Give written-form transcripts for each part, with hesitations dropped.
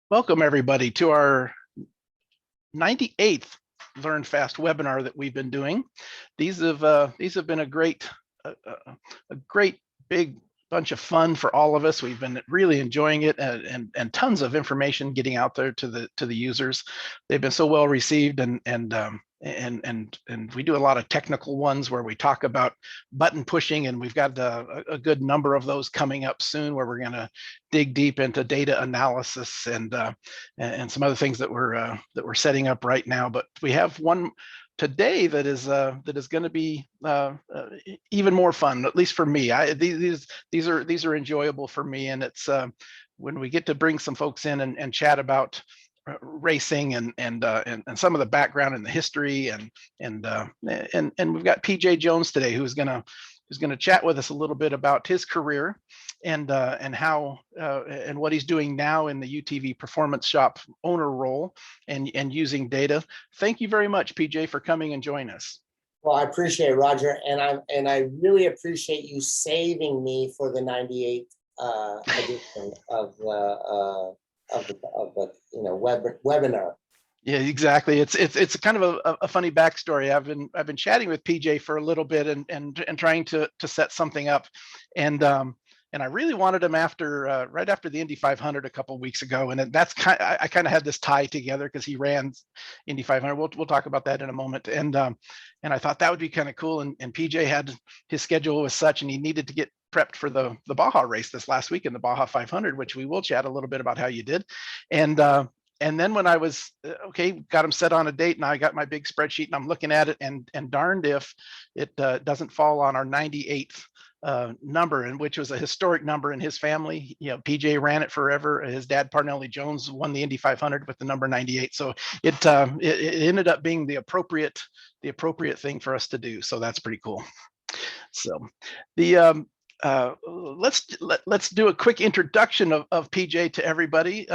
Welcome everybody to our 98th Learn Fast webinar that we've been doing. These have been a great big bunch of fun for all of us. We've been really enjoying it, and tons of information getting out there to the users. They've been so well received, and we do a lot of technical ones where we talk about button pushing, and we've got a good number of those coming up soon where we're going to dig deep into data analysis and some other things that we're setting up right now. But we have one today that is going to be even more fun, at least for me. These are enjoyable for me, and it's when we get to bring some folks in and chat about racing and some of the background and the history and we've got PJ Jones today who's going to chat with us a little bit about his career and how and what he's doing now in the UTV Performance Shop owner role and using data. Thank you very much, PJ, for coming and joining us. Well, I appreciate it, Roger, and I really appreciate you saving me for the 98th edition of the webinar. Yeah, exactly. It's kind of a funny backstory. I've been chatting with PJ for a little bit and trying to set something up, and I really wanted him after right after the Indy 500 a couple of weeks ago, and that's I kind of had this tie together because he ran Indy 500. We'll talk about that in a moment, and I thought that would be kind of cool. And PJ had his schedule was such, and he needed to get prepped for the Baja race this last week in the Baja 500, which we will chat a little bit about how you did, and then when I was got him set on a date, and I got my big spreadsheet and I'm looking at it, and darned if it doesn't fall on our 98th number, and which was a historic number in his family. You know, PJ ran it forever. His dad, Parnelli Jones, won the Indy 500 with the number 98. So it ended up being the appropriate thing for us to do. So that's pretty cool. So the let's do a quick introduction of PJ to everybody.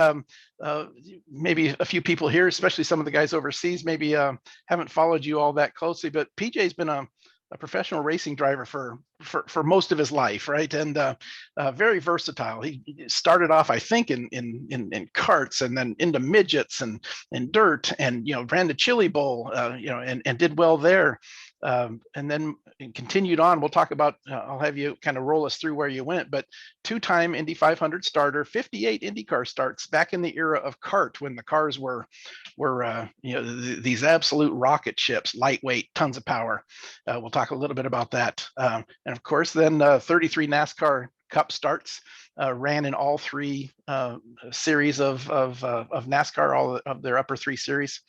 Maybe a few people here, especially some of the guys overseas, maybe haven't followed you all that closely, but PJ's been a professional racing driver for most of his life, right? And very versatile. He started off, I think, in karts, and then into midgets and dirt, and ran the Chili Bowl, and did well there. And then continued on. We'll talk about, I'll have you kind of roll us through where you went, but two-time Indy 500 starter, 58 IndyCar starts back in the era of kart, when the cars were these absolute rocket ships, lightweight, tons of power. We'll talk a little bit about that. And of course, then 33 NASCAR Cup starts, ran in all three series of NASCAR, all of their upper three series.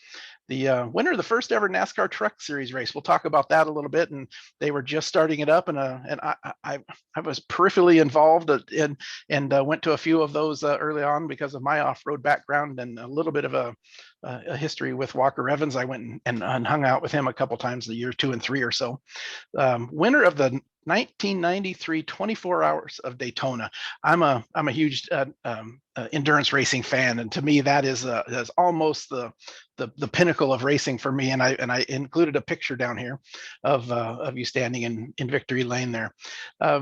The winner of the first ever NASCAR Truck Series race. We'll talk about that a little bit. And they were just starting it up, and I was peripherally involved and went to a few of those early on because of my off-road background and a little bit of a history with Walker Evans. I went and hung out with him a couple times the year 2 and 3 or so. Winner of the 1993 24 Hours of Daytona. I'm a huge endurance racing fan, and to me that is almost the pinnacle of racing for me. And I included a picture down here of you standing in victory lane there.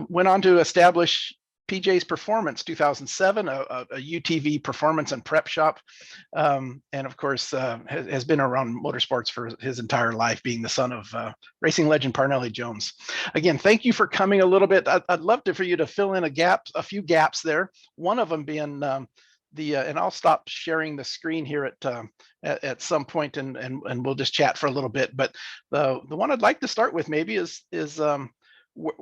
Went on to establish PJ's Performance 2007, a UTV performance and prep shop, and of course has been around motorsports for his entire life, being the son of racing legend Parnelli Jones. Again, thank you for coming a little bit. I'd love for you to fill in a few gaps there. One of them being and I'll stop sharing the screen here at some point, and we'll just chat for a little bit. But the one I'd like to start with maybe is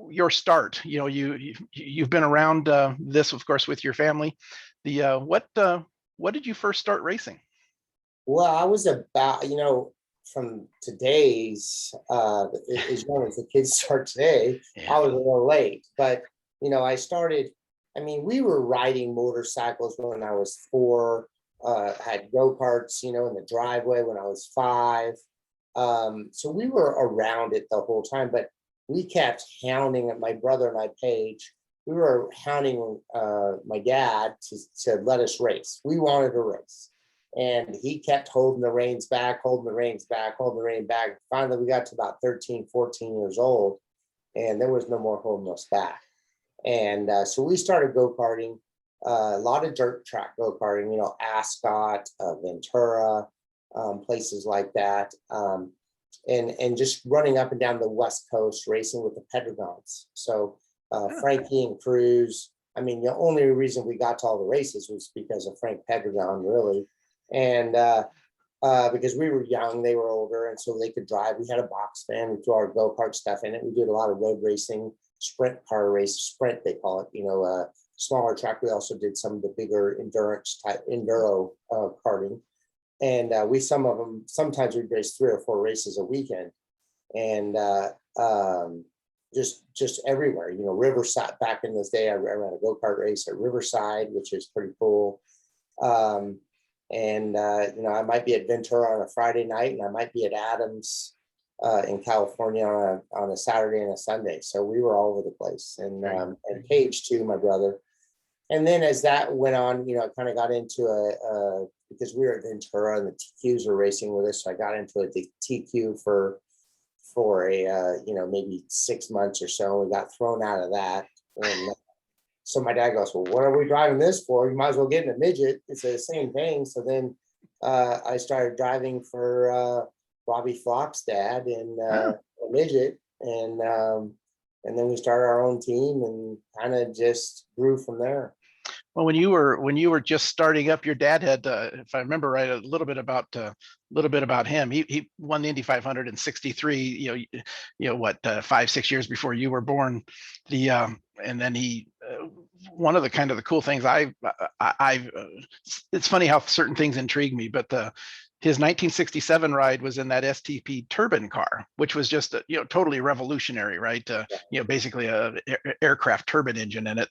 your start. You've been around this, of course, with your family. What did you first start racing? Well, I was about, from today's as young as the kids start today. Yeah. I was a little late, but I started. I mean, we were riding motorcycles when I was 4. Had go-karts, in the driveway when I was 5. So we were around it the whole time, but we kept hounding at my brother and I, Paige. We were hounding my dad to let us race. We wanted to race. And he kept holding the reins back. Finally, we got to about 13, 14 years old, and there was no more holding us back. And so we started go-karting. a lot of dirt track go-karting, you know, Ascot, Ventura, places like that. And just running up and down the West Coast racing with the Pedregons. So Frankie and Cruz, I mean, the only reason we got to all the races was because of Frank Pedregon, really. And because we were young, they were older, and so they could drive. We had a box van, we threw our go-kart stuff in it. We did a lot of road racing, sprint car race, sprint, they call it, you know, smaller track. We also did some of the bigger endurance type, enduro karting. And some of them, sometimes we'd race 3 or 4 races a weekend. And just everywhere, you know, Riverside, back in this day, I ran a go-kart race at Riverside, which is pretty cool. You know, I might be at Ventura on a Friday night, and I might be at Adams in California on a Saturday and a Sunday. So we were all over the place. And Cage too, my brother. And then as that went on, you know, I kind of got into because we were at Ventura and the TQs were racing with us. So I got into a TQ for a, you know, maybe 6 months or so. We got thrown out of that. And so my dad goes, well, what are we driving this for? You might as well get in a midget. It's the same thing. So then I started driving for Robbie Flock's dad in a midget. And then we started our own team and kind of just grew from there. Well, when you were just starting up, your dad had, if I remember right, a little bit about him. He won the Indy 500 in '63. You know what, 5-6 years before you were born. And then he, one of the kind of the cool things it's funny how certain things intrigue me, but his 1967 ride was in that STP turbine car, which was just totally revolutionary, right? Basically a aircraft turbine engine in it,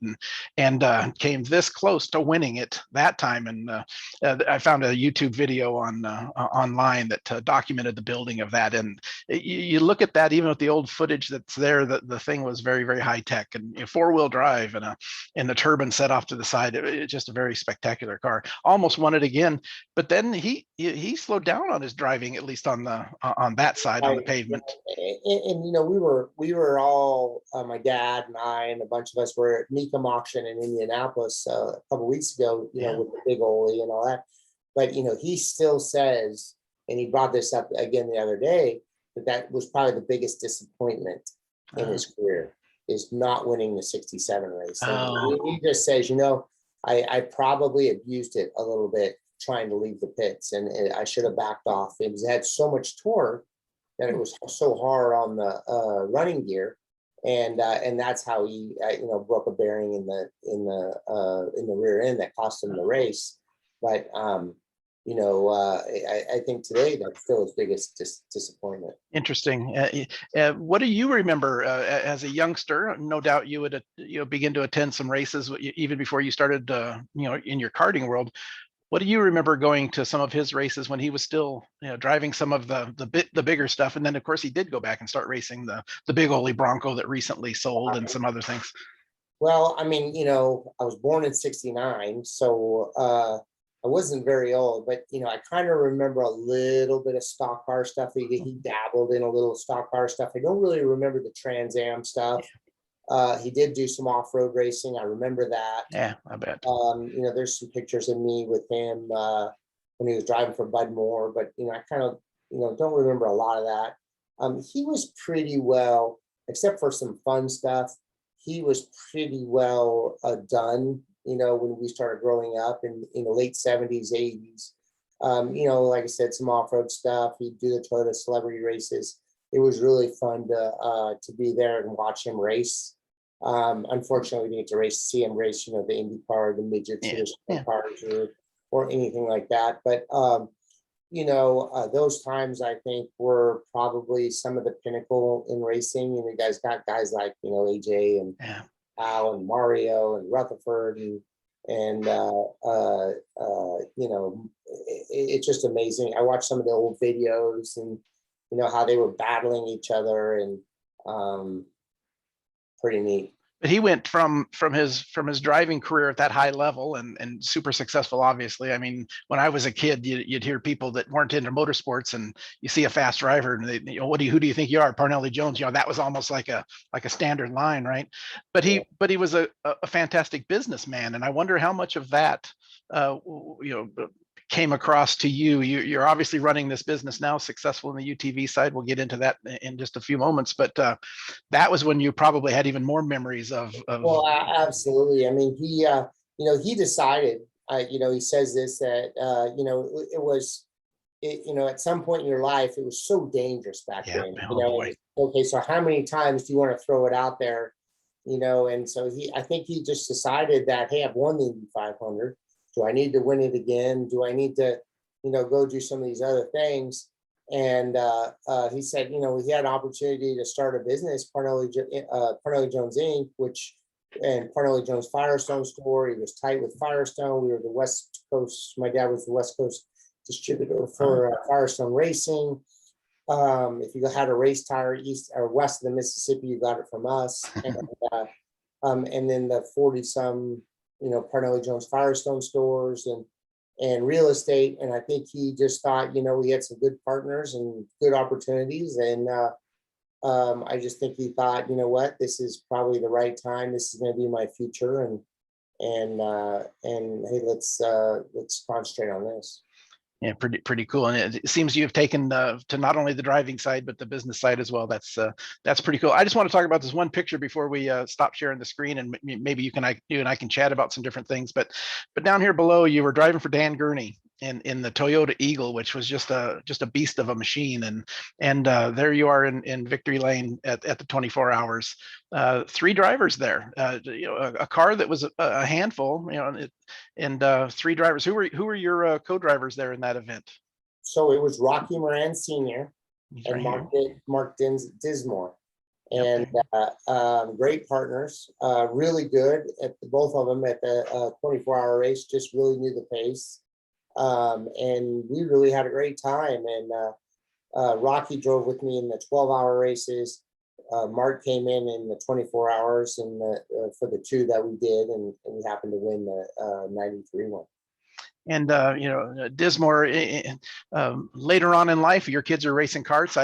and came this close to winning it that time. And I found a YouTube video online that documented the building of that. And you look at that, even with the old footage that's there, the thing was very, very high tech, and 4-wheel drive and the turbine set off to the side. It's just a very spectacular car. Almost won it again, but then he slowed down on his driving, at least on that side, on the pavement. And you know, we were all my dad and I and a bunch of us were at Mecum auction in Indianapolis a couple of weeks ago, you know, with the big Oli and all that. But you know, he still says, and he brought this up again the other day, that was probably the biggest disappointment in his career, is not winning the '67 race. He just says, you know, I probably abused it a little bit trying to leave the pits, and I should have backed off. It had so much torque that it was so hard on the running gear, and that's how he broke a bearing in the rear end that cost him the race. But I think today that's still his biggest disappointment. Interesting. What do you remember as a youngster? No doubt you would begin to attend some races even before you started in your karting world. What do you remember going to some of his races when he was still driving some of the bigger stuff? And then of course he did go back and start racing the big Oli Bronco that recently sold, and some other things. Well, I mean, you know, I was born in '69, so I wasn't very old, but you know, I kind of remember a little bit of stock car stuff. He dabbled in a little stock car stuff. I don't really remember the Trans Am stuff. He did do some off-road racing. I remember that. Yeah, I bet. There's some pictures of me with him when he was driving for Bud Moore, but I kind of don't remember a lot of that. He was pretty well, except for some fun stuff, he was pretty well done. When we started growing up in the late '70s, '80s. Like I said, some off-road stuff. He'd do the Toyota celebrity races. It was really fun to be there and watch him race. Unfortunately, we didn't get to see him race, the IndyCar, the midgets, cars, or anything like that. But those times I think were probably some of the pinnacle in racing. You guys got guys like AJ and Al and Mario and Rutherford and it's just amazing. I watched some of the old videos and how they were battling each other, and pretty neat. But he went from his driving career at that high level and super successful. Obviously, I mean, when I was a kid, you'd hear people that weren't into motorsports, and you see a fast driver, and they, who do you think you are, Parnelli Jones? That was almost like a standard line, right? But he was a fantastic businessman, and I wonder how much of that, came across to you. You're obviously running this business now, successful in the UTV side. We'll get into that in just a few moments, but that was when you probably had even more memories of. Well, absolutely. I mean, he decided, he says this, that, it was, at some point in your life, it was so dangerous back Yeah, then, oh boy. okay, so how many times do you want to throw it out there? And so I think he just decided that, hey, I've won the Indy 500. Do I need to win it again? Do I need to, go do some of these other things? And he said, he had an opportunity to start a business, Parnelli Jones Inc., and Parnelli Jones Firestone store. He was tight with Firestone. We were the West Coast. My dad was the West Coast distributor for Firestone Racing. If you had a race tire east or west of the Mississippi, you got it from us. And then the 40 some, Parnelli Jones Firestone stores and real estate. And I think he just thought, we had some good partners and good opportunities. And I just think he thought, what, this is probably the right time. This is going to be my future. And hey, let's concentrate on this. Yeah, pretty cool. And it seems you've taken to not only the driving side, but the business side as well. That's pretty cool. I just want to talk about this one picture before we stop sharing the screen, and maybe you and I can chat about some different things. But down here below, you were driving for Dan Gurney in the Toyota Eagle, which was just a beast of a machine. And there you are in Victory Lane at the 24 hours. 3 drivers there. A car that was a handful. And 3 drivers. Who were your co-drivers there in that event? So it was Rocky Moran Sr. He's and right Mark Dismore. Yep. And great partners, really good at both of them at the 24-hour race, just really knew the pace. And we really had a great time. And Rocky drove with me in the 12-hour races. Mark came in the 24 hours and for the 2 that we did, and we happened to win the 93 one. And Dismore, later on in life, your kids are racing karts.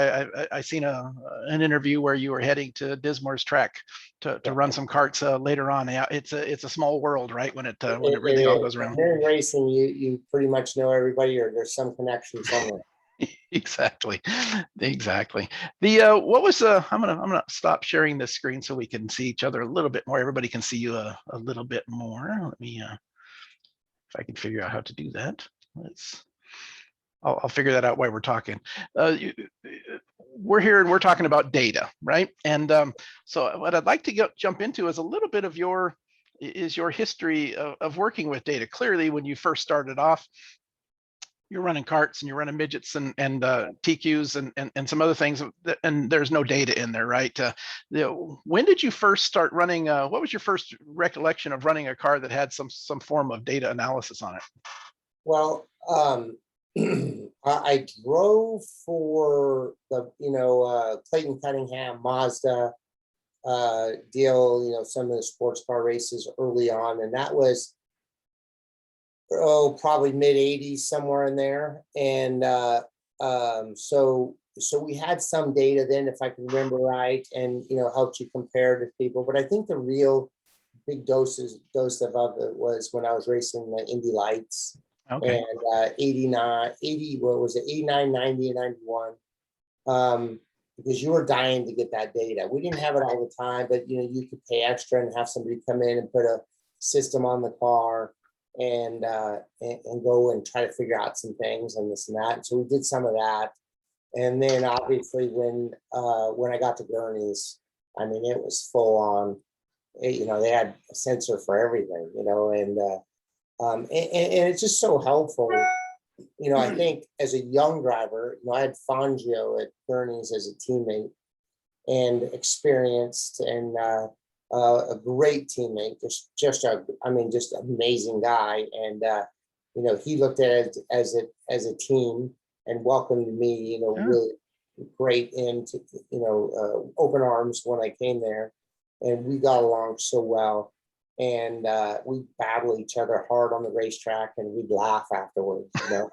I seen an interview where you were heading to Dismore's track to run some karts later on. Yeah, it's a small world, right? When it really all goes around. When you're in racing, you pretty much know everybody, or there's some connection somewhere. Exactly. The what was I'm gonna stop sharing this screen so we can see each other a little bit more. Everybody can see you a little bit more. Let me if I can figure out how to do that. I'll figure that out while we're talking. We're here and we're talking about data, right? And so what I'd like to jump into is a little bit of your history of working with data. Clearly, when you first started off, you're running karts and you're running midgets and TQs and some other things, and there's no data in there, right? When did you first start running? What was your first recollection of running a car that had some form of data analysis on it? Well, I drove for the Clayton Cunningham Mazda deal, some of the sports car races early on, and that was probably mid 80s, somewhere in there. And so we had some data then, if I can remember right, and helped you compare to people. But I think the real big dose of it was when I was racing the Indy Lights. Okay. And 89, what was it, 89, 90, and 91. Because you were dying to get that data. We didn't have it all the time, but you could pay extra and have somebody come in and put a system on the car and go and try to figure out some things and this and that. And so we did some of that. And then obviously when I got to Gurney's, I mean, it was full on, they had a sensor for everything, and it's just so helpful. I think as a young driver, I had Fangio at Gurney's as a teammate and experienced and a great teammate, just amazing guy. And he looked at it as a team and welcomed me, really great into open arms when I came there. and we got along so well. And we battle each other hard on the racetrack, and we'd laugh afterwards, you know.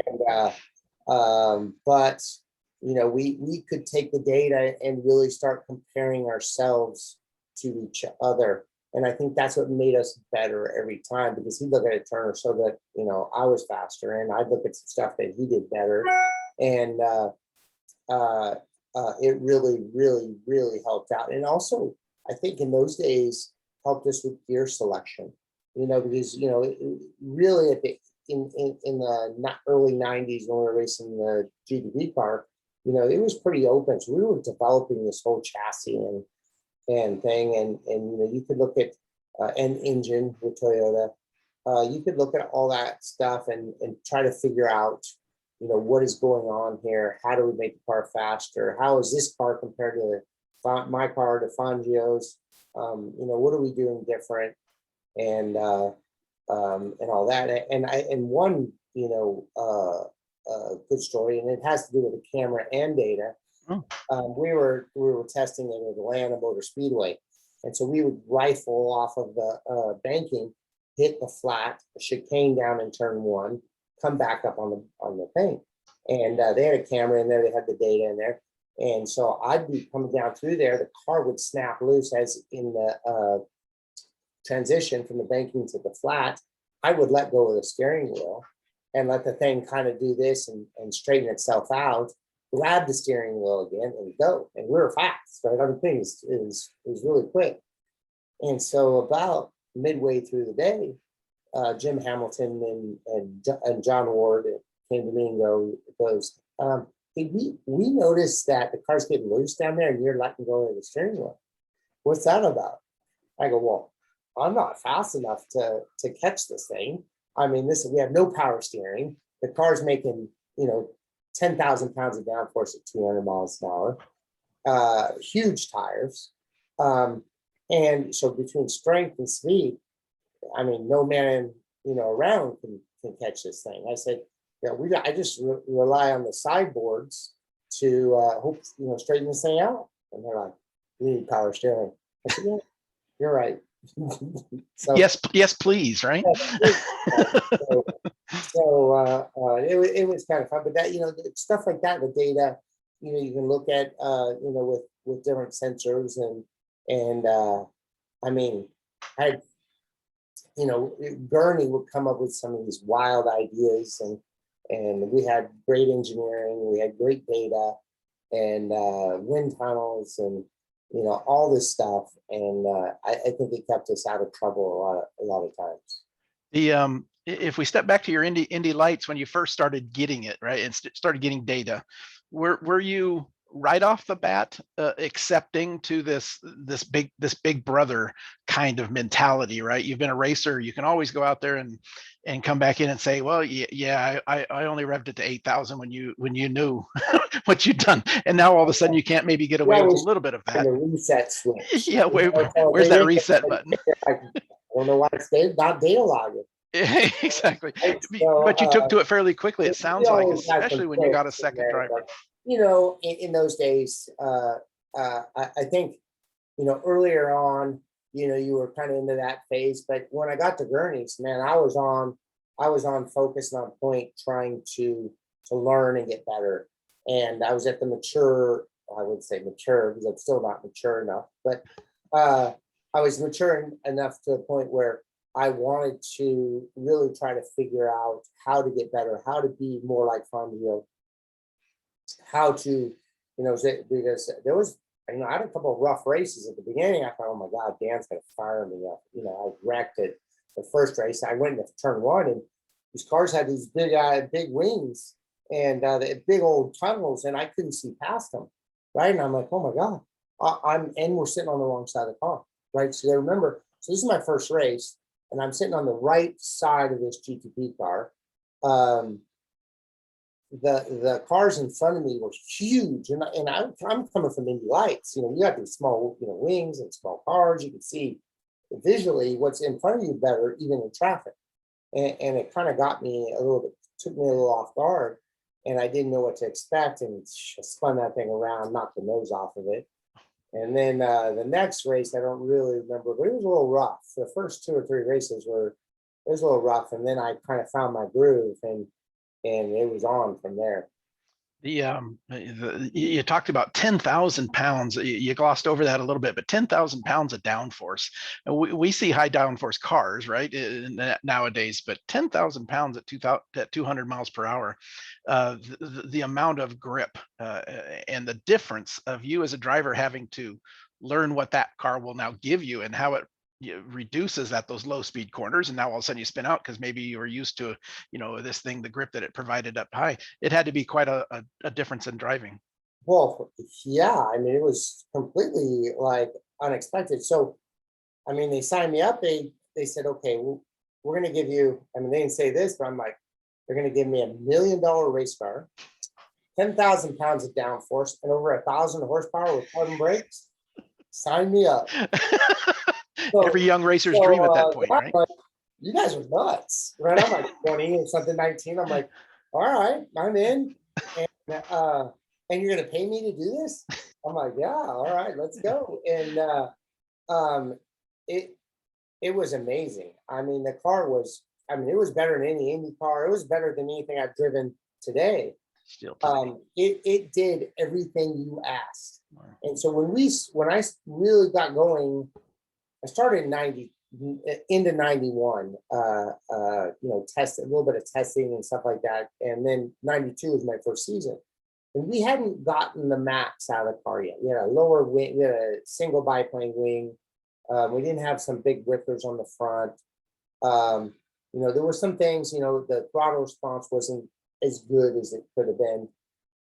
And but you know, we could take the data and really start comparing ourselves to each other. And I think that's what made us better every time, because he'd look at a turn or so that, you know, I was faster, and I'd look at some stuff that he did better. And it really, really, really helped out. And also, I think in those days helped us with gear selection, you know, because, you know, really at the in the early 90s when we were racing the GTV car, you know, it was pretty open. So we were developing this whole chassis and thing. And you know, you could look at an engine with Toyota. You could look at all that stuff and try to figure out, you know, what is going on here? How do we make the car faster? How is this car compared to my car, to Fangio's? You know, what are we doing different? And all that. And one, you know, good story, and it has to do with the camera and data. We were testing it at Atlanta Motor Speedway, and so we would rifle off of the banking, hit the flat, chicane down in turn one, come back up on the thing, and they had a camera in there. They had the data in there, and so I'd be coming down through there. The car would snap loose as in the transition from the banking to the flat. I would let go of the steering wheel and let the thing kind of do this and straighten itself out, grab the steering wheel again and go. And we were fast, right? Other things is really quick. And so about midway through the day, Jim Hamilton and John Ward came to me and goes, hey, we noticed that the car's getting loose down there and you're letting go of the steering wheel. What's that about? I go, well, I'm not fast enough to catch this thing. I mean, we have no power steering. The car's making, you know, 10,000 pounds of downforce at 200 miles an hour, huge tires. And so between strength and speed, I mean, no man, you know, around can catch this thing. I said, yeah, I just rely on the sideboards to hope, you know, straighten this thing out. And they're like, we need power steering. I said, yeah, you're right. So yes, please, right? It was kind of fun, but that, you know, stuff like that, the data, you know, you can look at, you know, with different sensors and I mean, you know, Gurney would come up with some of these wild ideas, and we had great engineering, we had great data, and wind tunnels, and you know, all this stuff, and I think it kept us out of trouble a lot of times. The if we step back to your Indy Lights, when you first started getting it, right, and started getting data, were you right off the bat accepting to this big brother kind of mentality, right? You've been a racer, you can always go out there and come back in and say, well, yeah, I only revved it to 8,000 when you knew what you'd done, and now all of a sudden you can't maybe get away with a little bit of that. The reset switch. Yeah, where's that reset button? I don't know why it's not data logging. Exactly. So, but you took to it fairly quickly, it sounds like, especially when you got a second driver. But, you know, in those days, I think, you know, earlier on, you know, you were kind of into that phase, but when I got to Gurney's, man, I was on focus and on point, trying to learn and get better. And I was at the mature, I would say mature, because I'm still not mature enough, but I was mature enough to the point where I wanted to really try to figure out how to get better, how to be more like Fangio, how to, you know, because there was, you know, I had a couple of rough races at the beginning. I thought, oh my God, Dan's gonna fire me up. You know, I wrecked it the first race. I went into turn one, and these cars had these big wings and the big old tunnels, and I couldn't see past them, right? And I'm like, oh my God, and we're sitting on the wrong side of the car, right? So I remember, so this is my first race, and I'm sitting on the right side of this GTP car. The cars in front of me were huge, and I'm coming from Indy Lights. You know, you got these small, you know, wings and small cars. You can see visually what's in front of you better, even in traffic. And it kind of got me a little bit, took me a little off guard, and I didn't know what to expect, and spun that thing around, knocked the nose off of it. And then the next race, I don't really remember, but it was a little rough. The first 2 or 3 races it was a little rough, and then I kind of found my groove, and it was on from there. You talked about 10,000 pounds. You glossed over that a little bit, but 10,000 pounds of downforce. And we see high downforce cars, right, nowadays, but 10,000 pounds at 200 miles per hour, the amount of grip and the difference of you as a driver having to learn what that car will now give you and how it reduces at those low speed corners, and now all of a sudden you spin out because maybe you were used to this thing, the grip that it provided up high. It had to be quite a difference in driving. Well, yeah, I mean, it was completely like unexpected. So, I mean, they signed me up. They said, okay, we're going to give you, I mean, they didn't say this, but I'm like, they're going to give me $1 million race car, 10,000 pounds of downforce, and over 1,000 horsepower with carbon brakes. Sign me up. So, every young racer's dream at that point, yeah, right? like, you guys are nuts, right? I'm like 20 or something, 19. I'm like, all right, I'm in. And you're gonna pay me to do this? I'm like, yeah, all right, let's go. And um, it it was amazing. I mean, the car was, I mean, it was better than any Indy car. It was better than anything I've driven today. Still today. It did everything you asked. Wow. And so when I really got going, I started in 90 into 91, test a little bit of testing and stuff like that. And then 92 was my first season. And we hadn't gotten the max out of the car yet. We had a lower wing, we had a single biplane wing. We didn't have some big whippers on the front. There were some things, the throttle response wasn't as good as it could have been.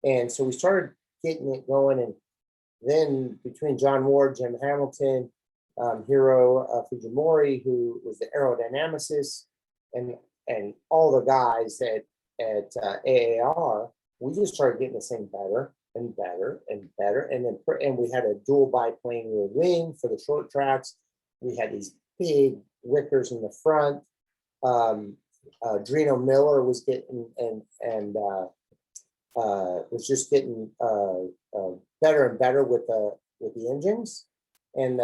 And so we started getting it going. And then between John Ward, Jim Hamilton, Hiro Fujimori, who was the aerodynamicist, and all the guys at AAR, we just started getting this thing better and better and better. And we had a dual biplane rear wing for the short tracks. We had these big whippers in the front. Drino Miller was getting was just getting better and better with the engines. And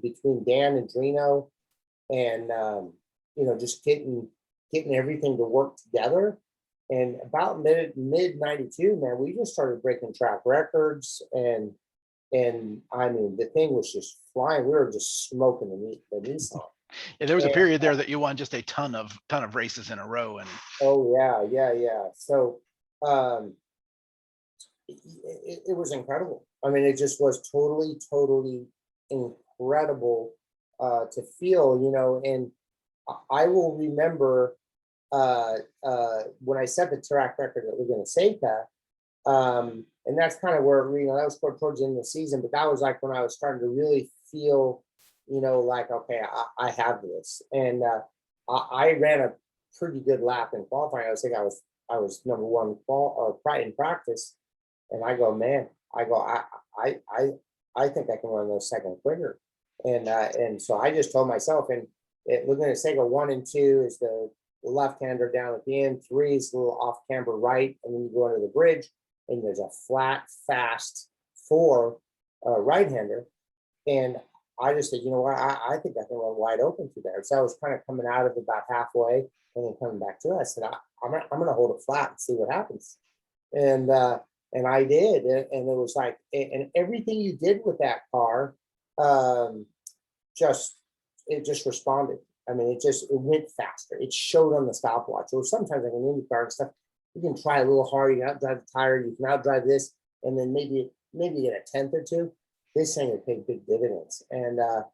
between Dan and Drino, and just getting everything to work together. And about mid 92, man, we just started breaking track records, and I mean, the thing was just flying. We were just smoking the Nissan. Yeah, there was a period there that you won just a ton of races in a row. And oh yeah. So it was incredible. I mean, it just was totally incredible to feel, and I will remember when I set the track record at Laguna Seca, and that's kind of where, that was towards the end of the season, but that was like when I was starting to really feel, like, okay, I have this. And I ran a pretty good lap in qualifying. I think I was number one in practice. And I go, man, I think I can run those second quicker. And so I just told myself, and Laguna Seca 1 and 2 is the left-hander down at the end, 3 is a little off camber right, and then you go under the bridge, and there's a flat, fast 4 right-hander. And I just said, you know what, I think I can run wide open through there. So I was kind of coming out of about halfway and then coming back to it. I said, I'm gonna hold it flat and see what happens. And I did, and it was like, and everything you did with that car, just responded. I mean, it went faster. It showed on the stopwatch. Or sometimes like an IndyCar and stuff, you can try a little hard. You can outdrive the tire. You can outdrive this, and then maybe get a tenth or two. This thing would pay big dividends. And the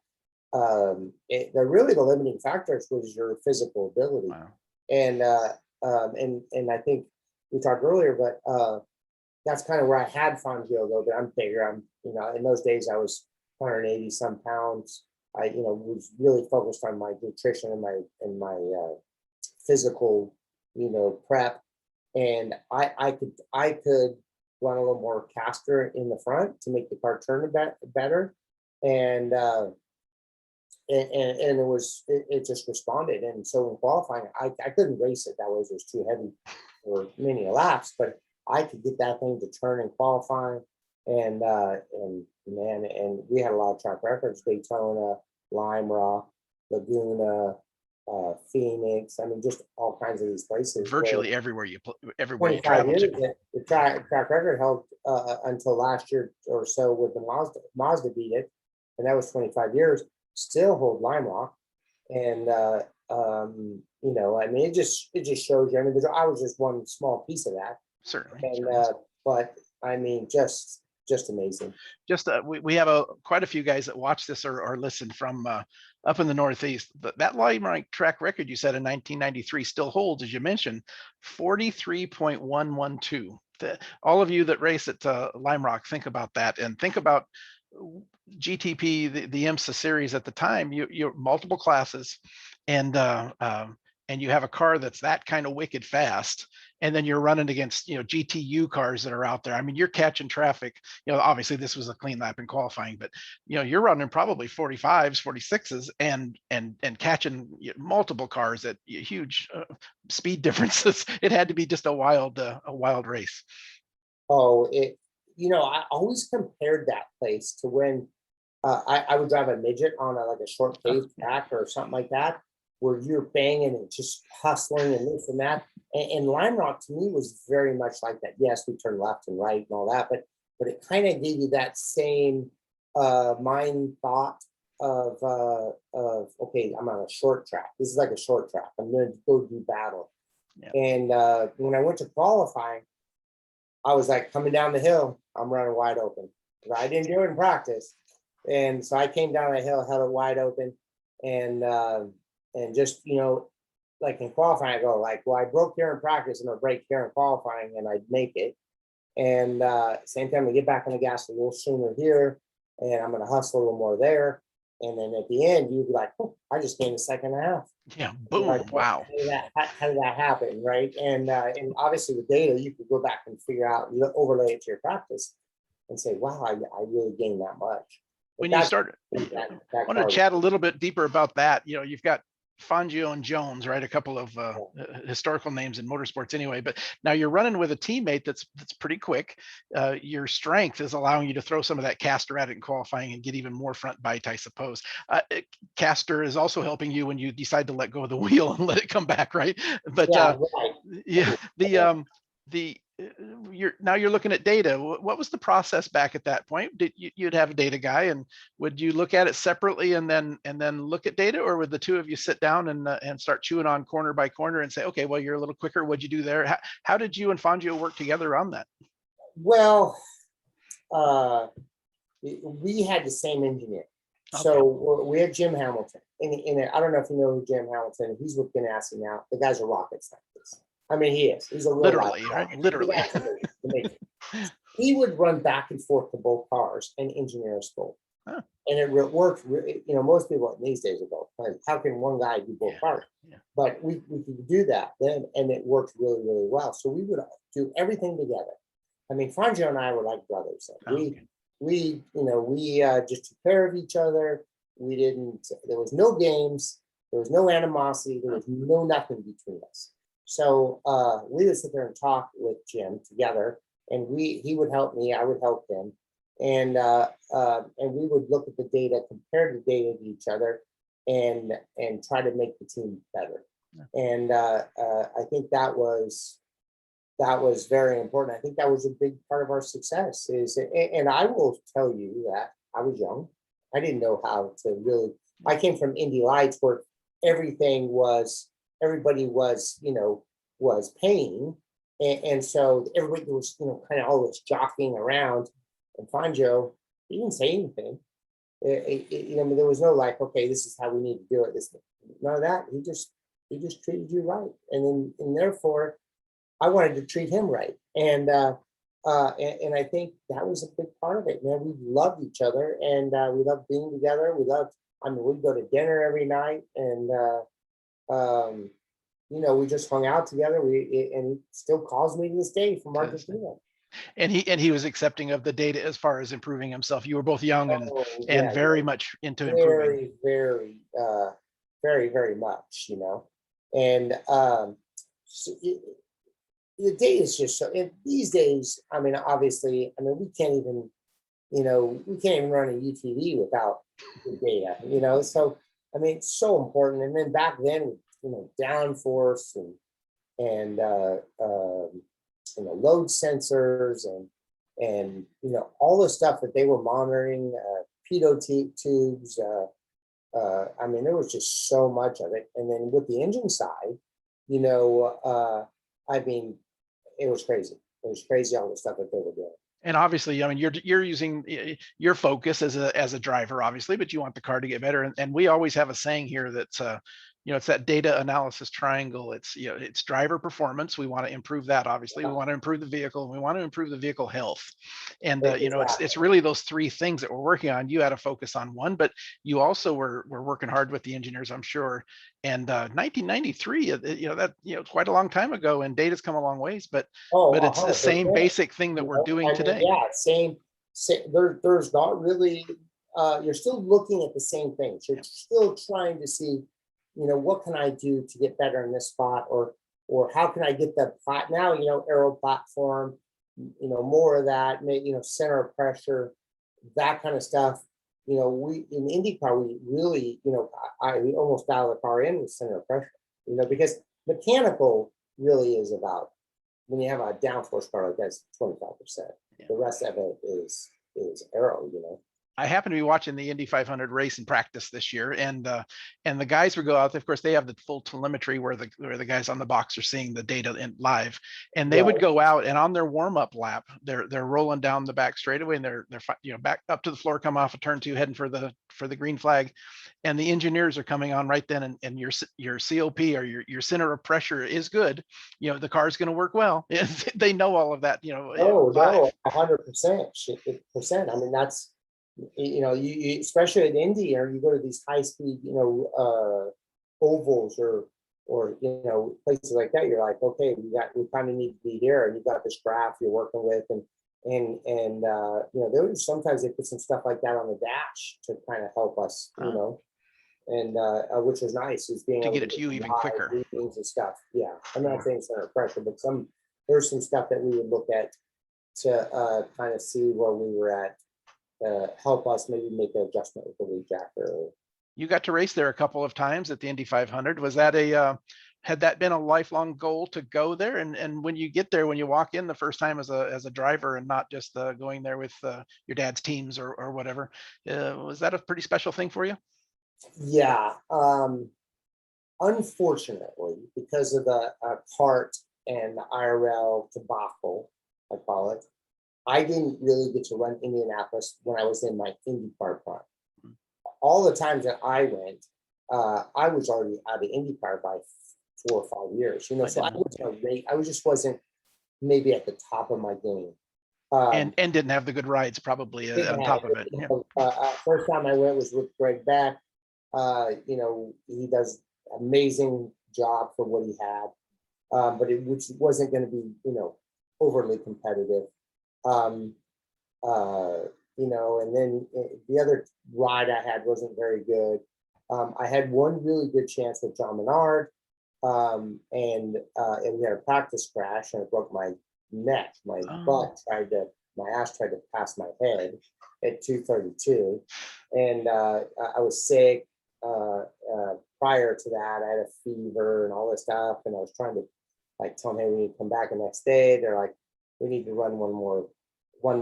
limiting factors was your physical ability. wow. And I think we talked earlier, but that's kind of where I had Fangio go. But I'm bigger. In those days I was 180 some pounds. I was really focused on my nutrition and my physical prep, and I could run a little more caster in the front to make the car turn a bit better, and it just responded. And so in qualifying, I couldn't race it that way. It was too heavy for many laps, but I could get that thing to turn in qualifying, and man, and we had a lot of track records: Daytona, Lime Rock, Laguna, Phoenix. I mean, just all kinds of these places. Virtually everywhere you 25 travel years, to. the track record held until last year or so with the Mazda beat it, and that was 25 years. Still hold Lime Rock, and you know, I mean, it just shows you. I mean, I was just one small piece of that, Certainly. and certainly. but I mean, just amazing. Just we have quite a few guys that watch this or listen from up in the Northeast. That Lime Rock track record you said in 1993 still holds, as you mentioned, 43.112. All of you that race at Lime Rock, think about that, and think about GTP, the IMSA series at the time. You're multiple classes, and you have a car that's that kind of wicked fast, and then you're running against GTU cars that are out there. I mean, you're catching traffic. Obviously this was a clean lap in qualifying, but you're running probably 45s, 46s, and catching multiple cars at huge speed differences. It had to be just a wild race. Oh, I always compared that place to when I would drive a midget on like a short paved track or something like that, where you're banging and just hustling and this and that. And Lime Rock to me was very much like that. Yes, we turn left and right and all that, but it kind of gave you that same mind thought of okay, I'm on a short track. This is like a short track. I'm going to go do battle. Yeah. And when I went to qualifying, I was like coming down the hill, I'm running wide open. I didn't do it in practice. And so I came down the hill, held it wide open, and just, like in qualifying, I go like, well, I broke here in practice, I'm gonna break here in qualifying, and I'd make it. And same time, I get back on the gas a little sooner here, and I'm gonna hustle a little more there. And then at the end, you'd be like, oh, I just gained a second and a half. Yeah, boom, like, wow. How did that happen, right? And obviously with data, you could go back and figure out, overlay it to your practice and say, wow, I really gained that much. When you started, I want to chat a little bit deeper about that. You've got Fangio and Jones, right? A couple of historical names in motorsports anyway, but now you're running with a teammate that's pretty quick. Your strength is allowing you to throw some of that caster at it in qualifying and get even more front bite, I suppose. Caster is also helping you when you decide to let go of the wheel and let it come back, right? But you're looking at data. What was the process back at that point? You'd have a data guy, and would you look at it separately and then look at data, or would the two of you sit down and start chewing on corner by corner and say, okay, well, you're a little quicker. What'd you do there? How did you and Fangio work together on that? Well, we had the same engineer. Okay. So we had Jim Hamilton, and I don't know if you know who Jim Hamilton. He's with Ganassi now. The guy's a rocket scientist. I mean, he is. He's a literally, right? Literally. He would run back and forth to both cars and engineer us both. Huh. And it worked. Most people in these days would go, how can one guy do both cars? Yeah. But we could do that then, and it worked really, really well. So we would do everything together. I mean, Fangio and I were like brothers. We just took care of each other. There was no games. There was no animosity. There was no nothing between us. So we would sit there and talk with Jim together, and he would help me, I would help him, and we would look at the data, compare the data to each other, and try to make the team better. Yeah. And I think that was very important. I think that was a big part of our success. And I will tell you that I was young. I didn't know how to really. I came from Indy Lights, where everybody was paying. And so everybody was, kind of always jockeying around. And Fangio, he didn't say anything. There was no like, okay, this is how we need to do it. None of that. He just treated you right. And therefore, I wanted to treat him right. And I think that was a big part of it. Man, we loved each other, and we loved being together. We'd go to dinner every night, and we just hung out together. And he still calls me to this day from Argentina. And he was accepting of the data as far as improving himself. You were both young and very much into improving. Very, very, very much, And the data is just so. And these days, I mean, obviously, we can't even you know, we can't even run a UTV without the data, you know, so, I mean, it's so important. And then back then, you know, downforce and you know, load sensors and you know, all the stuff that they were monitoring, pitot tubes, I mean, there was just so much of it. And then with the engine side, you know, I mean, it was crazy. It was crazy all the stuff that they were doing. And obviously, I mean, you're using your focus as a driver, obviously, but you want the car to get better. And we always have a saying here that's you know, it's that data analysis triangle. It's, you know, it's driver performance. We want to improve that, obviously. We want to improve the vehicle, and we want to improve the vehicle health. And you know, Exactly. it's really those three things that we're working on. You had to focus on one, but you also were working hard with the engineers, I'm sure. And 1993, you know, that, you know, quite a long time ago, and data's come a long ways, Oh, but it's the same 100%. basic thing that You we're know, doing I mean, today. yeah, there's not really, you're still looking at the same things. You're still trying to see, you know, what can I do to get better in this spot, or how can I get the now, you know, aero platform, you know, more of that, you know, center of pressure, that kind of stuff. You know, we in IndyCar, we really, you know, we almost dial the car in with center of pressure, you know, because mechanical really is about, when you have a downforce car like that's 25%. Yeah. The rest of it is aero, you know. I happen to be watching the Indy 500 race in practice this year, and the guys would go out there. Of course, they have the full telemetry where the guys on the box are seeing the data in live, and they would Right. go out and on their warm up lap, they're rolling down the back straightaway, and they're you know, back up to the floor, come off a turn two, heading for the green flag, and the engineers are coming on right then, and your COP or your center of pressure is good. You know, the car's going to work well. They know all of that. You know, Oh live. no, 100%. Percent. I mean, that's, you know, you especially at Indy, or you go to these high speed, you know, ovals, or you know, places like that. You're like, okay, we kind of need to be here, and you got this graph you're working with, and you know, there was sometimes they put some stuff like that on the dash to kind of help us, you know, and which was nice, is being To able get to it to get you some even live quicker. readings and stuff. Yeah, I'm not saying center of pressure, but there's some stuff that we would look at to kind of see where we were at, help us maybe make an adjustment with the lead jacker. You got to race there a couple of times at the Indy 500. Was that had that been a lifelong goal to go there? And when you get there, when you walk in the first time as a driver, and not just going there with your dad's teams or whatever, was that a pretty special thing for you? Yeah, unfortunately, because of the CART and the IRL debacle, I call it, I didn't really get to run Indianapolis when I was in my IndyCar prime. All the times that I went, I was already out of IndyCar by 4 or 5 years. You know, so I was a rate. I was just wasn't maybe at the top of my game. And didn't have the good rides probably Didn't on have top of it. it. You Yeah. know, first time I went was with Greg Beck. You know, he does amazing job for what he had, but it which wasn't going to be, you know, overly competitive. Um, uh, you know, and then the other ride I had wasn't very good. I had one really good chance with John Menard, and we had a practice crash, and I broke my neck. Oh. My ass tried to pass my head at 232, and I was sick. Prior to that, I had a fever and all this stuff, and I was trying to like tell them, hey, we need to come back the next day. They're like, we need to run one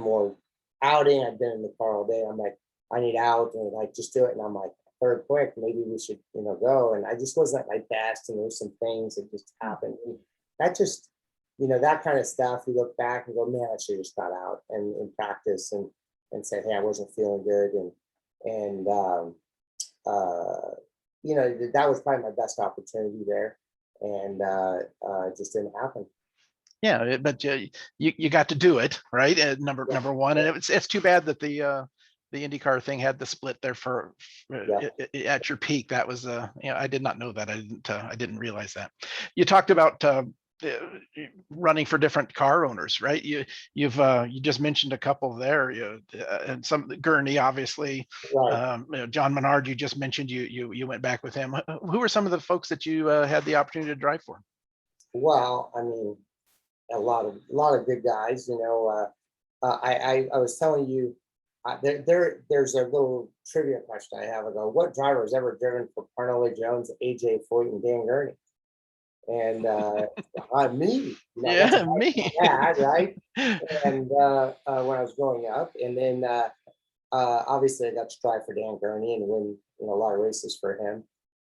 more outing. I've been in the car all day. I'm like, I need out, and like, just do it. And I'm like, third quick, maybe we should, you know, go. And I just wasn't at my best, and there's some things that just happened. And that just, you know, that kind of stuff. You look back and go, man, I should have just got out and in practice and said, hey, I wasn't feeling good, and uh, you know, that was probably my best opportunity there, and it just didn't happen. Yeah, but you got to do it, right? Yeah, Number one, and it's too bad that the IndyCar thing had the split there for yeah. at your peak. That was you know, I did not know that. I didn't realize that. You talked about running for different car owners, right? You just mentioned a couple there. And some Gurney, obviously. Right. You know, John Menard, you just mentioned you went back with him. Who were some of the folks that you had the opportunity to drive for? Well, I mean, a lot of good guys. You know, I was telling you, there's a little trivia question I have. I go, what driver has ever driven for Parnell Jones, AJ Foyt, and Dan Gurney? And me, that's a Yeah, me. dad, right? And when I was growing up, and then obviously I got to drive for Dan Gurney and win, a lot of races for him.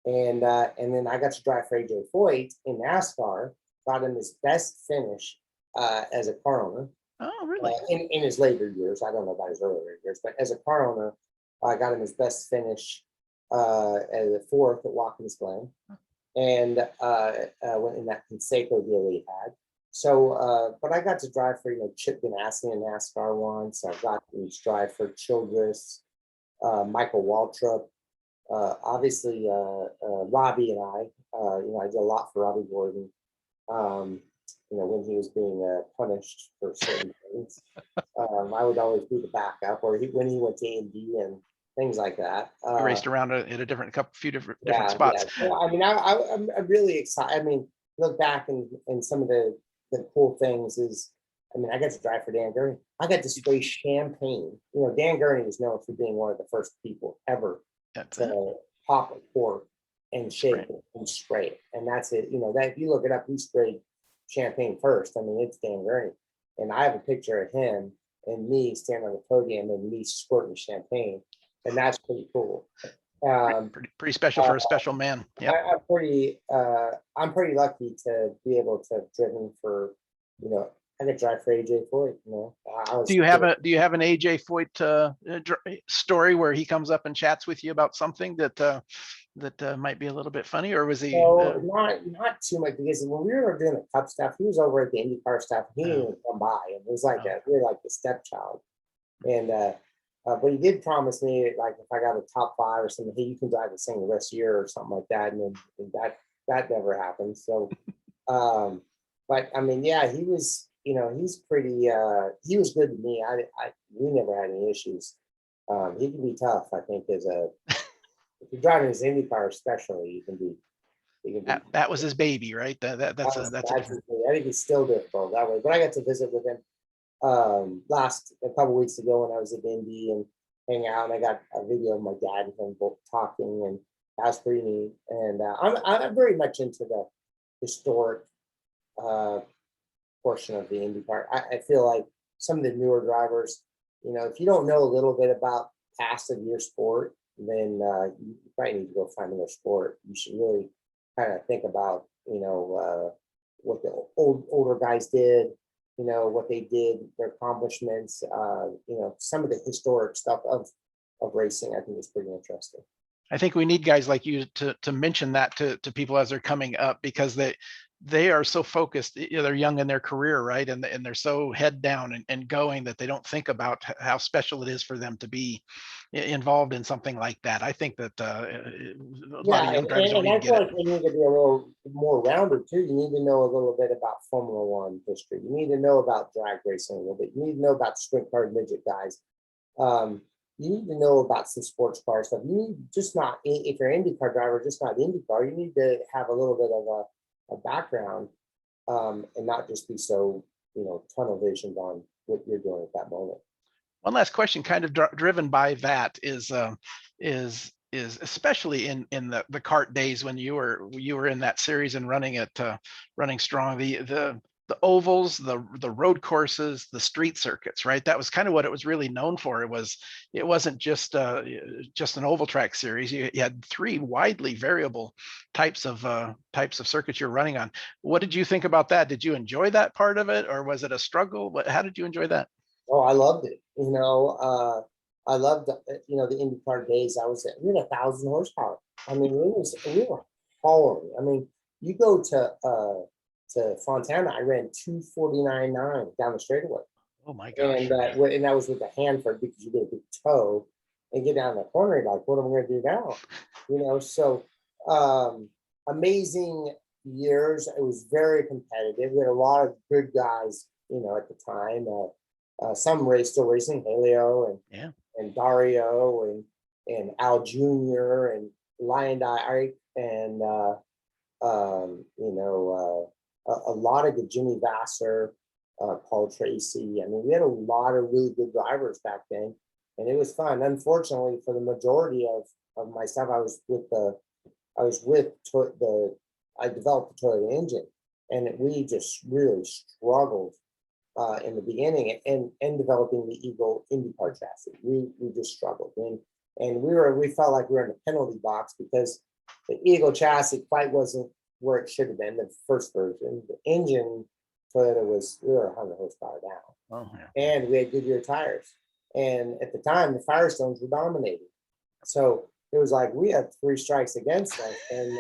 And then I got to drive for AJ Foyt in NASCAR, got him his best finish as a car owner. Oh, really? In his later years. I don't know about his earlier years, but as a car owner, I got him his best finish as a fourth at Watkins Glen, and in that Conseco deal he had. So, but I got to drive for Chip Ganassi in NASCAR once. I got to drive for Childress, Michael Waltrip, obviously Robbie and I did a lot for Robbie Gordon. When he was being punished for certain things. I would always be the backup, or when he went to Indy and things like that. I raced around in a few different Yeah. spots. So, I mean, I'm really excited. I mean, look back and some of the cool things is, I mean, I got to drive for Dan Gurney. I got to spray champagne. Dan Gurney is known for being one of the first people ever to pop a cork and shake it and spray it. And that's it. That if you look it up, he sprayed champagne first. I mean, it's Dan Gurney. And I have a picture of him and me standing on the podium and me squirting champagne. And that's pretty cool. Pretty special for a special man. Yeah. I'm pretty lucky to be able to have driven for, I could drive for AJ Foyt. Do you have an AJ Foyt story where he comes up and chats with you about something that might be a little bit funny, or was he? Not too much, because when we were doing the Cup stuff, he was over at the IndyCar stuff. He didn't even come by, and it was like we were like the stepchild. And but he did promise me, like, if I got a top 5 or something, hey, you can drive the thing the rest of the year or something like that. And then that never happened. So, but I mean, yeah, he was, he's pretty. He was good to me. We never had any issues. He can be tough, I think, if you're driving his IndyCar, especially, you can be. That was his baby, right? That's I think it's still difficult that way. But I got to visit with him a couple weeks ago when I was at Indy and hang out, and I got a video of my dad and him both talking, and that was pretty neat. And I'm very much into the historic portion of the IndyCar. I feel like some of the newer drivers, if you don't know a little bit about past of your sport, then you probably need to go find another sport. You should really kind of think about, what the older guys did, what they did, their accomplishments, some of the historic stuff of racing. I think is pretty interesting. I think we need guys like you to mention that to people as they're coming up, because they are so focused. They're young in their career, right? And they're so head down and going that they don't think about how special it is for them to be involved in something like that. I think that a lot of young drivers don't even get it. Like you need to be a little more rounded too. You need to know a little bit about Formula One history. You need to know about drag racing a little bit. You need to know about sprint car midget guys. You need to know about some sports car stuff. You need just not, if you're an IndyCar driver, just not IndyCar. You need to have a little bit of a background, and not just be so tunnel visioned on what you're doing at that moment. One last question, kind of driven by that, is especially in the kart days when you were in that series and running strong, the ovals, the road courses, the street circuits, right? That was kind of what it was really known for. It wasn't just an oval track series. You had 3 widely variable types of circuits you're running on. What did you think about that? Did you enjoy that part of it, or was it a struggle? How did you enjoy that? Oh, I loved it. I loved the IndyCar days. We had 1,000 horsepower. I mean, we were hauling. I mean, you go to Fontana, I ran 249.9 down the straightaway. Oh my gosh! And that was with the Hanford, because you get a big toe and get down the corner. You're like, what am I going to do now? So amazing years. It was very competitive. We had a lot of good guys, at the time. Some still racing, Helio and Dario and Al Jr. and Lion Ike and a lot of good, Jimmy Vassar, Paul Tracy. I mean, we had a lot of really good drivers back then. and it was fun. Unfortunately, for the majority of my stuff, I was with I developed the Toyota engine, and we just really struggled in the beginning and developing the Eagle IndyCar chassis. We just struggled, and we felt like we were in a penalty box because the Eagle chassis quite wasn't where it should have been, the first version. The engine, Toyota we were 100 horsepower down, Oh, yeah. and we had Goodyear tires. And at the time, the Firestones were dominating. So it was like we had 3 strikes against us. And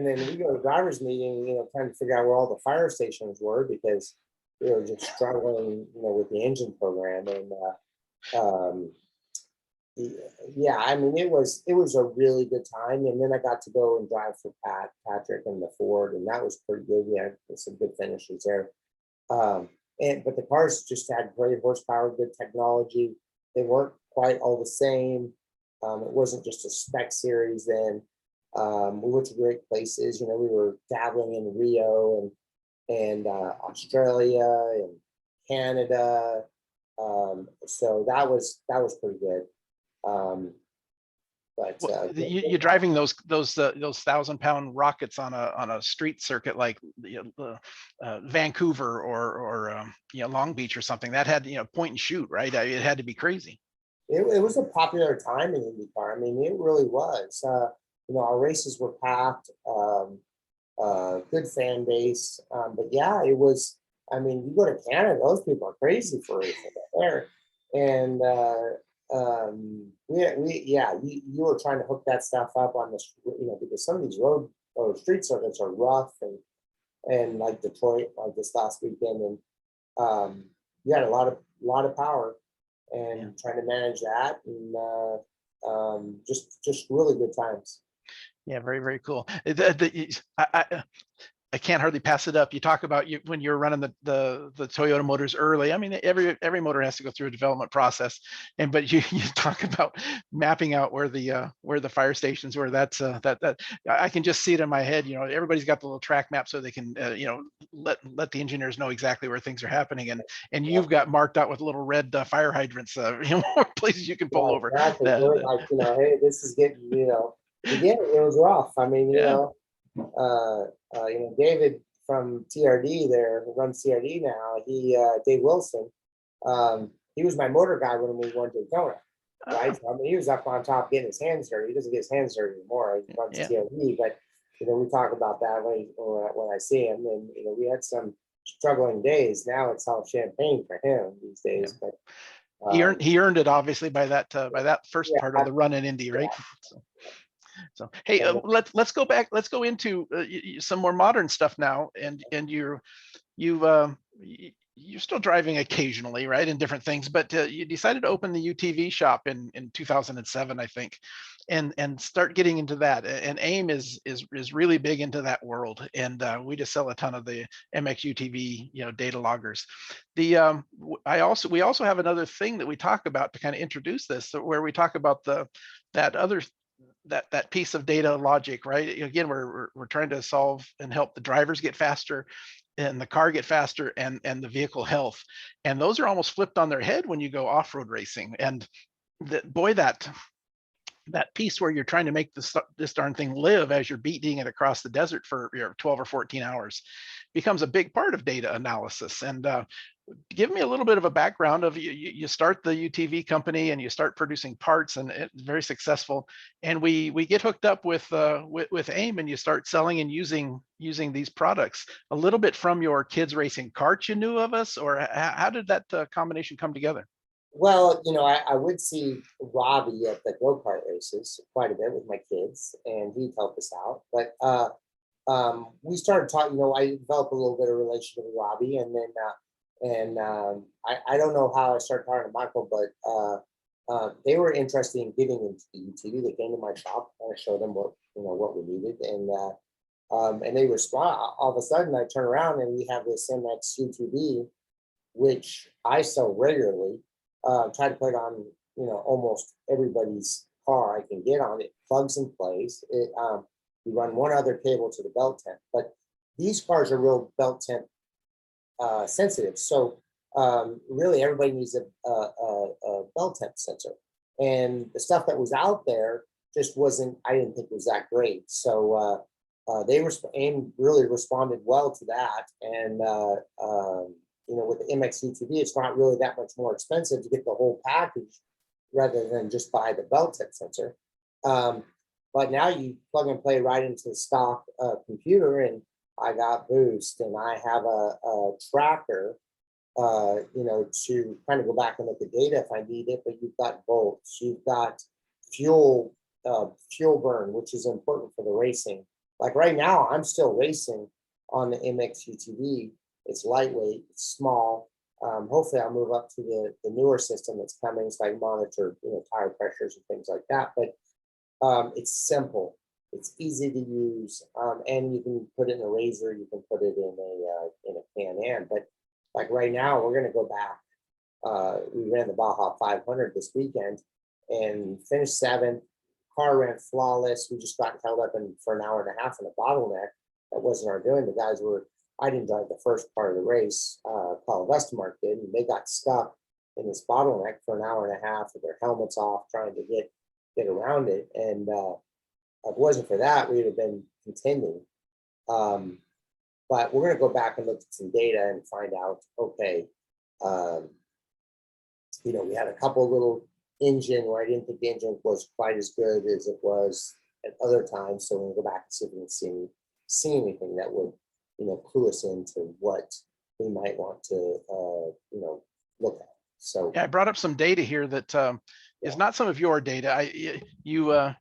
then we go to driver's meeting, trying to figure out where all the fire stations were because we were just struggling, with the engine program. And um, yeah, I mean, it was a really good time. And then I got to go and drive for Patrick and the Ford, and that was pretty good. We had some good finishes there. But the cars just had great horsepower, good technology. They weren't quite all the same. It wasn't just a spec series then. We went to great places. We were dabbling in Rio and Australia and Canada. So that was pretty good. You're driving those 1,000-pound rockets on a street circuit like Vancouver or Long Beach or something. That had point and shoot, right? It had to be crazy. It was a popular time in IndyCar. I mean, it really was. Our races were packed, good fan base. But yeah, it was. I mean, you go to Canada; those people are crazy for racing there. And you were trying to hook that stuff up on the, because some of these road or street circuits are rough and like Detroit, like this last weekend, and you had a lot of power, and trying to manage that, and just really good times. Yeah, very, very cool. I can't hardly pass it up. You talk about when you're running the Toyota motors early. I mean, every motor has to go through a development process, but you talk about mapping out where the fire stations were. That I can just see it in my head. Everybody's got the little track map so they can let the engineers know exactly where things are happening, and you've got marked out with little red fire hydrants, places you can pull over. Exactly. Like, hey, this is getting, again, it was rough. I mean, David from TRD there, who runs TRD now, Dave Wilson, he was my motor guy when we won Daytona, right? So, I mean, he was up on top getting his hands dirty. He doesn't get his hands dirty anymore. He runs TRD, but we talk about that when I see him, and we had some struggling days. Now it's all champagne for him these days, but. He earned it obviously by that first part of the run in Indy, right? So hey, let's go back. Let's go into some more modern stuff now. And you're still driving occasionally, right, in different things. But you decided to open the UTV shop in 2007, I think, and start getting into that. And AIM is really big into that world. And we just sell a ton of the MX UTV data loggers. We also have another thing that we talk about to kind of introduce this, where we talk about that piece of data logic, right? Again, we're trying to solve and help the drivers get faster and the car get faster and the vehicle health. And those are almost flipped on their head when you go off-road racing. And that piece where you're trying to make this darn thing live as you're beating it across the desert for 12 or 14 hours becomes a big part of data analysis. And give me a little bit of a background of you start the UTV company and you start producing parts, and it's very successful. And we get hooked up with AIM, and you start selling and using these products a little bit from your kids racing karts you knew of us, or how did that combination come together? Well, I would see Robbie at the go-kart races quite a bit with my kids, and he'd help us out. But we started talking. I developed a little bit of relationship with Robbie, and then I don't know how I started talking to Michael, but they were interested in getting into the UTV. They came to my shop and I showed them what we needed, and they respond. All of a sudden, I turn around and we have this MX UTV, which I sell regularly. Try to put on almost everybody's car I can get on. It plugs and plays. You run one other cable to the belt temp, but these cars are real belt temp sensitive. So really everybody needs a bell temp sensor. And the stuff that was out there just wasn't, I didn't think was that great. So AIM really responded well to that. And, with the MX UTV, it's not really that much more expensive to get the whole package rather than just buy the bell tip sensor. But now you plug and play right into the stock computer, and I got Boost, and I have a tracker, to kind of go back and look at data if I need it. But you've got volts, you've got fuel burn, which is important for the racing. Like right now, I'm still racing on the MX UTV. It's lightweight, it's small. Hopefully I'll move up to the newer system that's coming, so I can monitor, tire pressures and things like that. But it's simple, it's easy to use, and you can put it in a Razor, you can put it in a Can-Am. But like right now, we're gonna go back. We ran the Baja 500 this weekend and finished 7th. Car ran flawless. We just got held up for an hour and a half in a bottleneck. That wasn't our doing. The guys were. I didn't drive the first part of the race. Paul Westermark did, and they got stuck in this bottleneck for an hour and a half with their helmets off, trying to get around it. And if it wasn't for that, we'd have been contending. But we're going to go back and look at some data and find out. Okay, we had a couple little engine where I didn't think the engine was quite as good as it was at other times. So we'll go back and see if we can see anything that would, clue us into what we might want to, look at. So Yeah, I brought up some data here that is not some of your data. You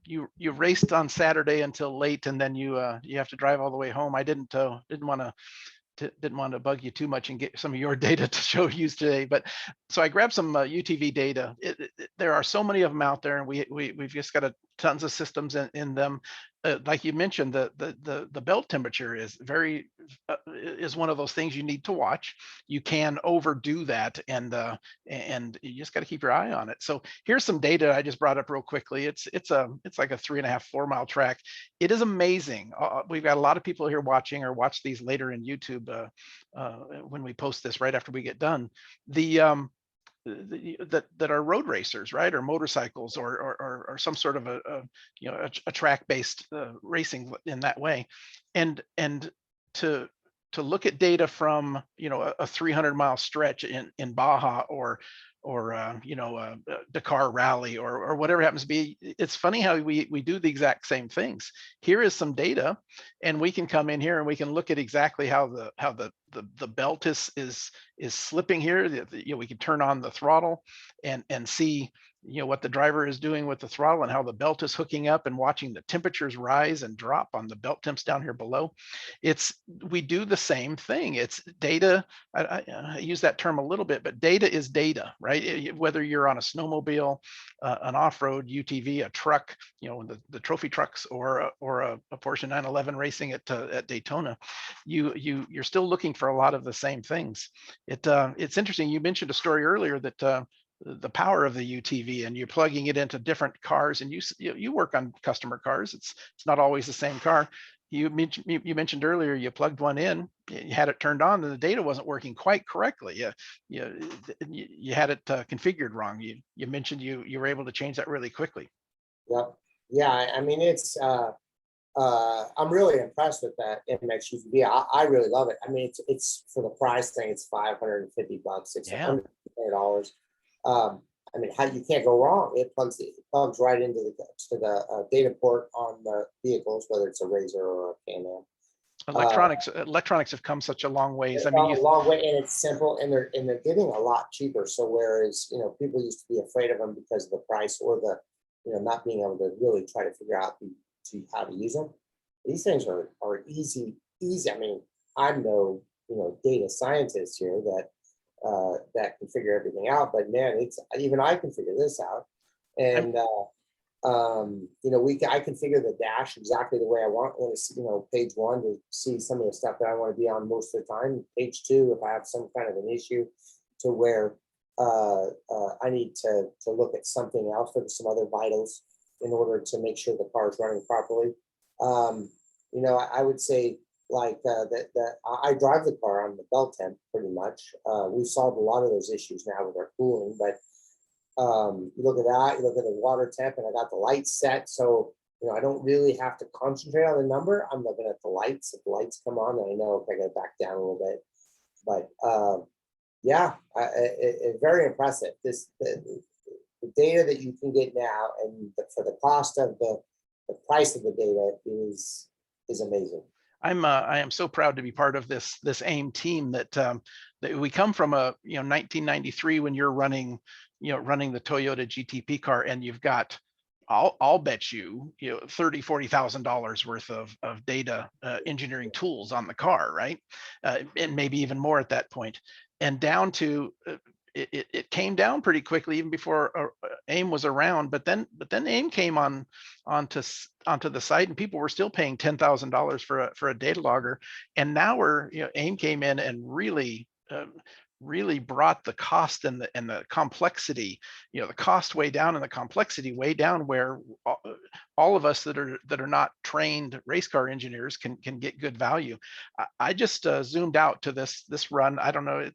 raced on Saturday until late, and then you have to drive all the way home. I didn't want to bug you too much and get some of your data to show you today, but so I grabbed some UTV data. There are so many of them out there, and we've just got tons of systems in them. Like you mentioned, the belt temperature is is one of those things you need to watch. You can overdo that, and you just got to keep your eye on it. So here's some data I just brought up real quickly. It's like a 3.5-4 mile track. It is amazing. We've got a lot of people here watching or watch these later in YouTube when we post this right after we get done. That are road racers, right, or motorcycles, or some sort of a track-based racing in that way, and to look at data from a 300-mile stretch in Baja or Dakar Rally or whatever it happens to be. It's funny how we do the exact same things. Here is some data, and we can come in here and we can look at exactly how the belt is slipping here. We can turn on the throttle and see what the driver is doing with the throttle and how the belt is hooking up, and watching the temperatures rise and drop on the belt temps down here below. We do the same thing. It's data. I use that term a little bit, but data is data, right? Whether you're on a snowmobile, an off-road UTV, a truck, the trophy trucks, or a Porsche 911 racing at Daytona, you're still looking for a lot of the same things. It's interesting. You mentioned a story earlier that the power of the UTV, and you're plugging it into different cars, and you work on customer cars. It's not always the same car. You mentioned earlier you plugged one in, you had it turned on, and the data wasn't working quite correctly. You had it configured wrong. You mentioned you were able to change that really quickly. Yep. Yeah, I mean, it's I'm really impressed with that MX UTV. I really love it. I mean, it's for the price thing, it's $550, it's Yeah. $100. I mean, how you can't go wrong. It plugs right into the data port on the vehicles, whether it's a Razor or a Can-Am. Electronics have come such a long ways. I A mean, long way, and it's simple, and they're getting a lot cheaper. So whereas people used to be afraid of them because of the price or the not being able to really try to figure out how to use them, these things are easy. I mean, I'm no data scientist here that can figure everything out, but man, even I can figure this out. And I configure the dash exactly the way I want. When it's page 1 to see some of the stuff that I want to be on most of the time. Page 2 if I have some kind of an issue to where I need to look at something else, look at some other vitals in order to make sure the car is running properly. I would say I drive the car on the belt temp pretty much. We've solved a lot of those issues now with our cooling, but you look at that, you look at the water temp, and I got the lights set, so I don't really have to concentrate on the number. I'm looking at the lights. If the lights come on, then I know if I gotta back down a little bit. But yeah, very impressive. The data that you can get now, and for the cost of the price of the data is amazing. I am so proud to be part of this AIM team that that we come from 1993 when you're running the Toyota GTP car, and you've got, I'll bet you $30,000-$40,000 worth of data engineering tools on the car, right? And maybe even more at that point, and down to it came down pretty quickly even before AIM was around. But then AIM came onto the site, and people were still paying $10,000 for a data logger. And now AIM came in and really brought the cost and the complexity, the cost way down and the complexity way down, where all of us that are not trained race car engineers can get good value. I just zoomed out to this run. I don't know,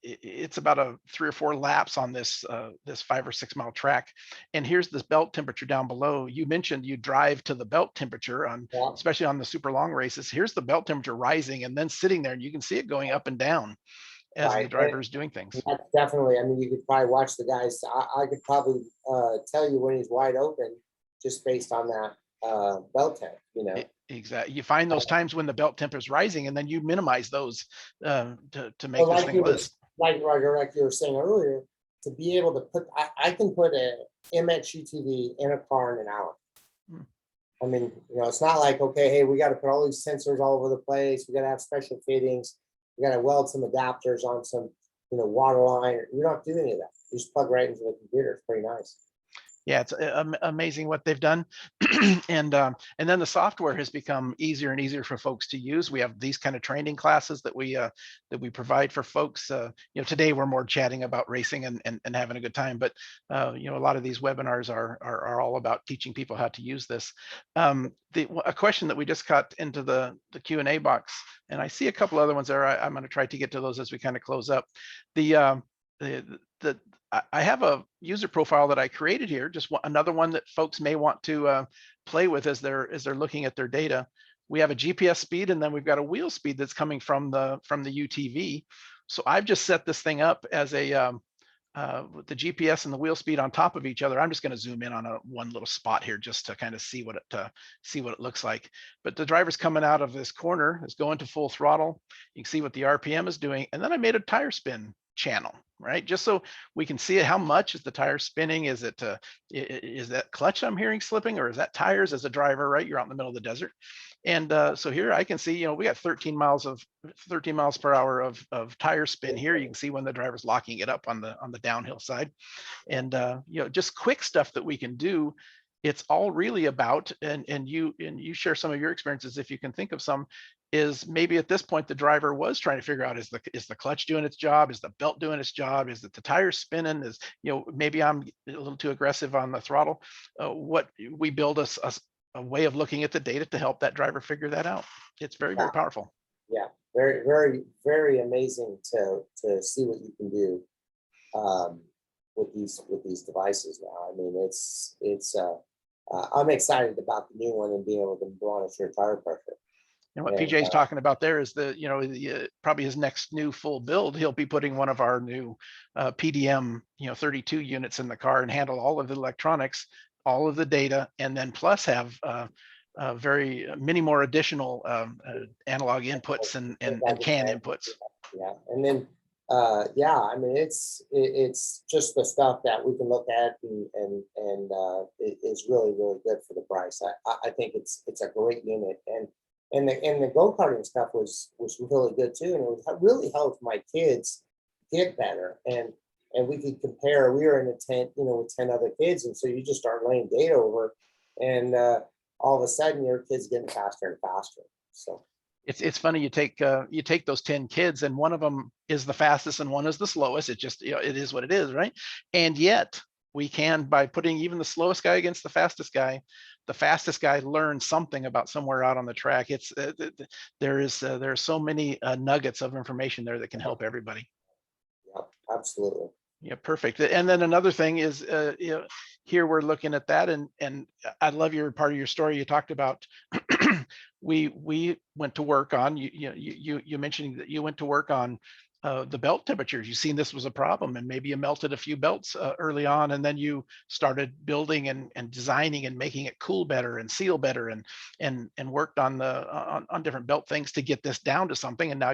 it's about a 3 or 4 laps on this 5 or 6 mile track, and here's this belt temperature down below. You mentioned you drive to the belt temperature Yeah. especially on the super long races. Here's the belt temperature rising and then sitting there, and you can see it going up and down as the Right. driver is doing things. That's definitely, I mean, you could probably watch the guys. I could probably tell you when he's wide open just based on that belt temp, Exactly. You find those times when the belt temp is rising, and then you minimize those to make Well, this thing list. like Roger, like you were saying earlier, to be able to put, I can put a MHGTV in a car in an hour. Hmm. I mean, it's not like, okay, hey, we got to put all these sensors all over the place. We got to have special fittings. We got to weld some adapters on some, water line. You don't have to do any of that. You just plug right into the computer. It's pretty nice. Yeah, it's amazing what they've done. And then the software has become easier and easier for folks to use. We have these kind of training classes that we provide for folks. Today we're more chatting about racing and having a good time, but a lot of these webinars are all about teaching people how to use this. A question that we just got into the Q&A box, and I see a couple other ones there. I'm going to try to get to those as we kind of close up. I have a user profile that I created here, just another one that folks may want to play with as they're looking at their data. We have a GPS speed, and then we've got a wheel speed that's coming from the UTV. So I've just set this thing up as with the GPS and the wheel speed on top of each other. I'm just going to zoom in on one little spot here just to kind of see what it looks like. But the driver's coming out of this corner, is going to full throttle. You can see what the RPM is doing, and then I made a tire spin channel, right? Just so we can see how much is the tire spinning. Is that clutch I'm hearing slipping, or is that tires as a driver, right? You're out in the middle of the desert. And so here I can see, we got 13 miles per hour of tire spin here. You can see when the driver's locking it up on the downhill side. And just quick stuff that we can do. It's all really about, and you share some of your experiences if you can think of some, is maybe at this point the driver was trying to figure out, is the clutch doing its job? Is the belt doing its job? Is it the tire spinning? Is maybe I'm a little too aggressive on the throttle? What we build a way of looking at the data to help that driver figure that out. It's very, very powerful. Yeah, very, very, very amazing to see what you can do with these devices now. I mean, it's I'm excited about the new one and being able to monitor tire pressure. And what PJ's talking about there is probably his next new full build, he'll be putting one of our new PDM 32 units in the car and handle all of the electronics, all of the data, and then plus have many more additional analog inputs and CAN inputs. Yeah, and then I mean, it's just the stuff that we can look at and it is really, really good for the price. I think it's a great unit, and the go-karting stuff was really good too, and it really helped my kids get better, and we could compare. We were in a tent, with 10 other kids, and so you just start laying data over, and all of a sudden your kids getting faster and faster. So it's funny, you take those 10 kids, and one of them is the fastest and one is the slowest. It just it is what it is, right? And yet we can, by putting even the slowest guy against the fastest guy learns something about somewhere out on the track. It's there are so many nuggets of information there that can help everybody. Yeah, absolutely. Yeah, perfect. And then another thing is, here we're looking at that, and I love your part of your story. You talked about we went to work on you mentioning that you went to work on the belt temperatures. You seen this was a problem, and maybe you melted a few belts early on, and then you started building and designing and making it cool better and seal better, and worked on on different belt things to get this down to something. And now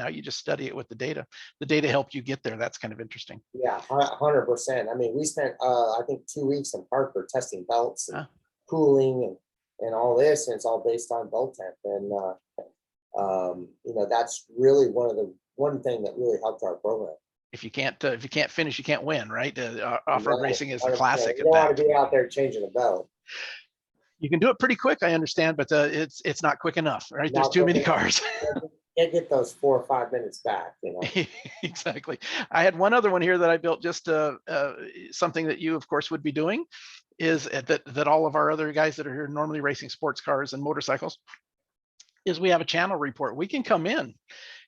you just study it with the data. The data helped you get there. That's kind of interesting. Yeah, 100%. I mean, we spent I think 2 weeks in Parker testing belts and Huh. cooling and all this, and it's all based on belt temp. And that's really one thing that really helped our program. If you can't finish, you can't win, right? Off-road Right, racing is a 100%. classic You at don't want that. to be out there changing a belt. You can do it pretty quick, I understand, but it's not quick enough, right? There's Not too many quick enough. cars. Can't get those 4 or 5 minutes back, Exactly. I had one other one here that I built, just something that you, of course, would be doing, is that all of our other guys that are here normally racing sports cars and motorcycles, is we have a channel report. We can come in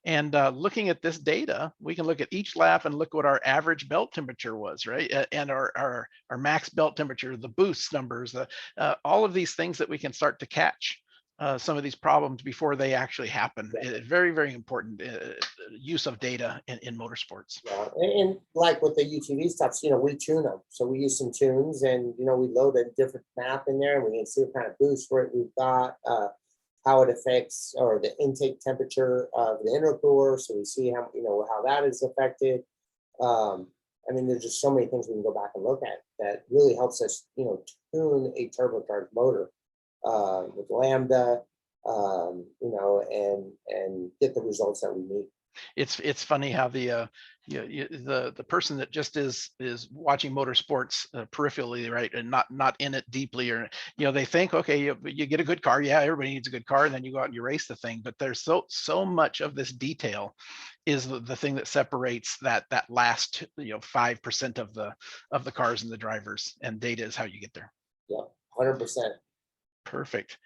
and looking at this data, we can look at each lap and look what our average belt temperature was, right? And our max belt temperature, the boost numbers, all of these things that we can start to catch some of these problems before they actually happen. Very, very important use of data in motorsports. Yeah, and like with the UTV stuff, we tune them. So we use some tunes, and we load a different map in there, and we can see what kind of boost rate we've got, how it affects or the intake temperature of the intercooler. So we see how that is affected. I mean, there's just so many things we can go back and look at that really helps us, tune a turbocharged motor with Lambda, and get the results that we need. It's funny how the person that just is watching motorsports peripherally, right, and not in it deeply, or they think, okay, you get a good car, yeah, everybody needs a good car, and then you go out and you race the thing. But there's so much of this detail is the thing that separates that last 5% of the cars and the drivers, and data is how you get there. Yeah, 100%. Perfect.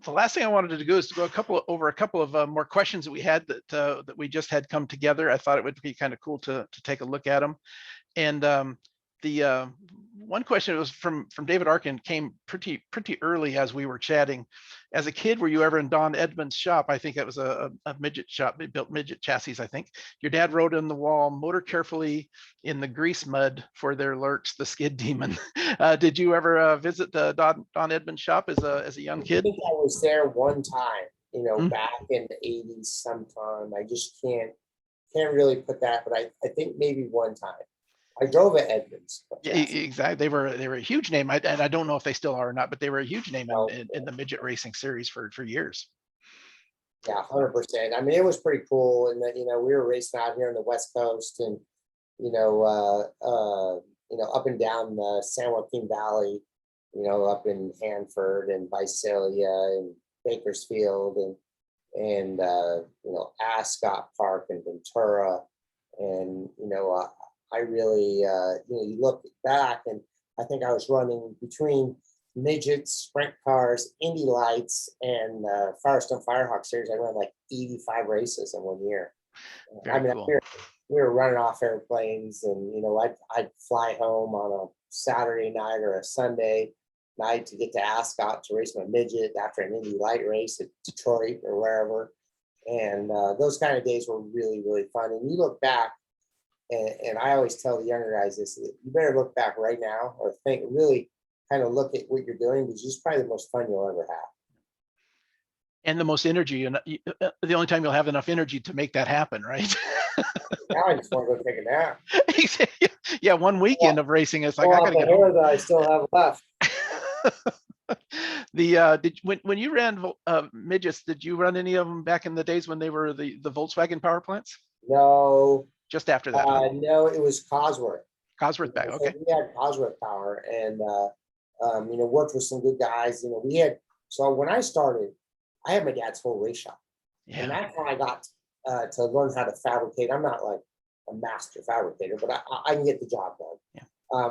The last thing I wanted to do is to go over a couple of more questions that we had that we just had come together. I thought it would be kind of cool to take a look at them. And the one question was from David Arkin, came pretty early as we were chatting. As a kid, were you ever in Don Edmonds' shop? I think that was a midget shop. They built midget chassis, I think. Your dad wrote on the wall, "Motor carefully in the grease mud, for there lurks the skid demon." Did you ever visit the Don Edmonds' shop as a young I kid? think I was there one time, Hmm. back in the 80s sometime. I just can't really put that, but I think maybe one time. I drove at Edmonds. Yeah, exactly. They were a huge name, and I don't know if they still are or not, but they were a huge name in the midget racing series for years. Yeah, 100%. I mean, it was pretty cool, and that we were racing out here on the West Coast, and up and down the San Joaquin Valley, up in Hanford and Visalia and Bakersfield and Ascot Park and Ventura, and I really you look back, and I think I was running between midgets, sprint cars, Indy Lights, and Firestone Firehawk series. I ran like 85 races in 1 year. I Very mean, cool. we were running off airplanes, and I'd fly home on a Saturday night or a Sunday night to get to Ascot to race my midget after an Indy Light race at Detroit or wherever. And those kind of days were really, really fun. And you look back, and I always tell the younger guys this: you better look back right now, or really kind of look at what you're doing, because it's probably the most fun you'll ever have. And the most energy, and the only time you'll have enough energy to make that happen, right? Now I just want to go take a nap. Yeah, one weekend of racing, it's like, Pull I out gotta the get hair home. that I still have left. When you ran midgets, did you run any of them back in the days when they were the Volkswagen power plants? No, Just after that, huh? no, it was Cosworth. Cosworth back, So okay. we had Cosworth power, and worked with some good guys. We had, so when I started, I had my dad's whole race shop, and Yeah. that's how I got to learn how to fabricate. I'm not like a master fabricator, but I can get the job done. Yeah.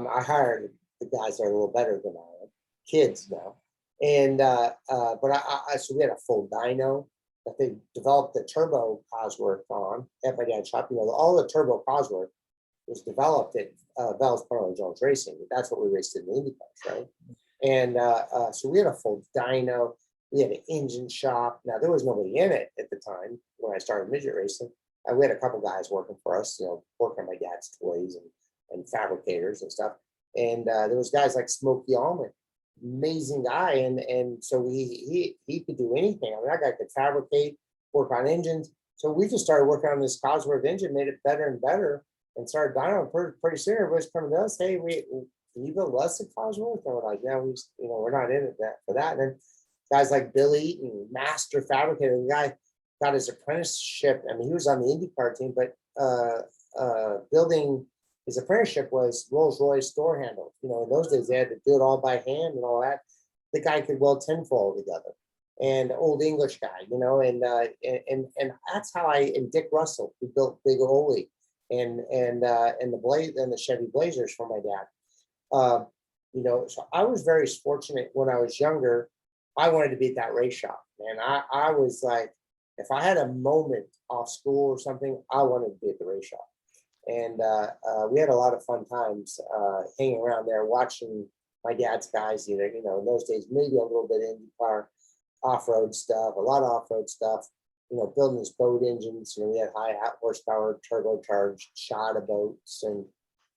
I hired the guys that are a little better than I am, kids now. And but so we had a full dyno that they developed the turbo Cosworth on at my dad's shop. You know, all the turbo Cosworth was developed at Bell's Parley Jones Racing. That's what we raced in the Indy cars, right? And so we had a full dyno. We had an engine shop. Now there was nobody in it at the time when I started midget racing. We had a couple guys working for us, you know, working on my dad's toys and fabricators and stuff. And there was guys like Smokey Allman, amazing guy, and so he could do anything. I mean, that guy could fabricate, work on engines. So we just started working on this Cosworth engine, made it better and better, and started dyno. Pretty soon, everybody's coming to us, hey, can you build us a Cosworth? And we're like, yeah, we're not in it for that. And then guys like Bill Eaton, master fabricator, the guy got his apprenticeship. I mean, he was on the IndyCar team, but building his apprenticeship was Rolls-Royce door handles. You know, in those days they had to do it all by hand and all that. The guy could weld tinfoil together, and old English guy, you know, and that's how and Dick Russell, who built Big Ole and the Chevy Blazers for my dad. You know, so I was very fortunate when I was younger. I wanted to be at that race shop, and I was like, if I had a moment off school or something, I wanted to be at the race shop. And we had a lot of fun times hanging around there, watching my dad's guys. You know, in those days, maybe a little bit IndyCar, off-road stuff, a lot of off-road stuff. You know, building his boat engines. You know, we had high horsepower, turbocharged Shada boats,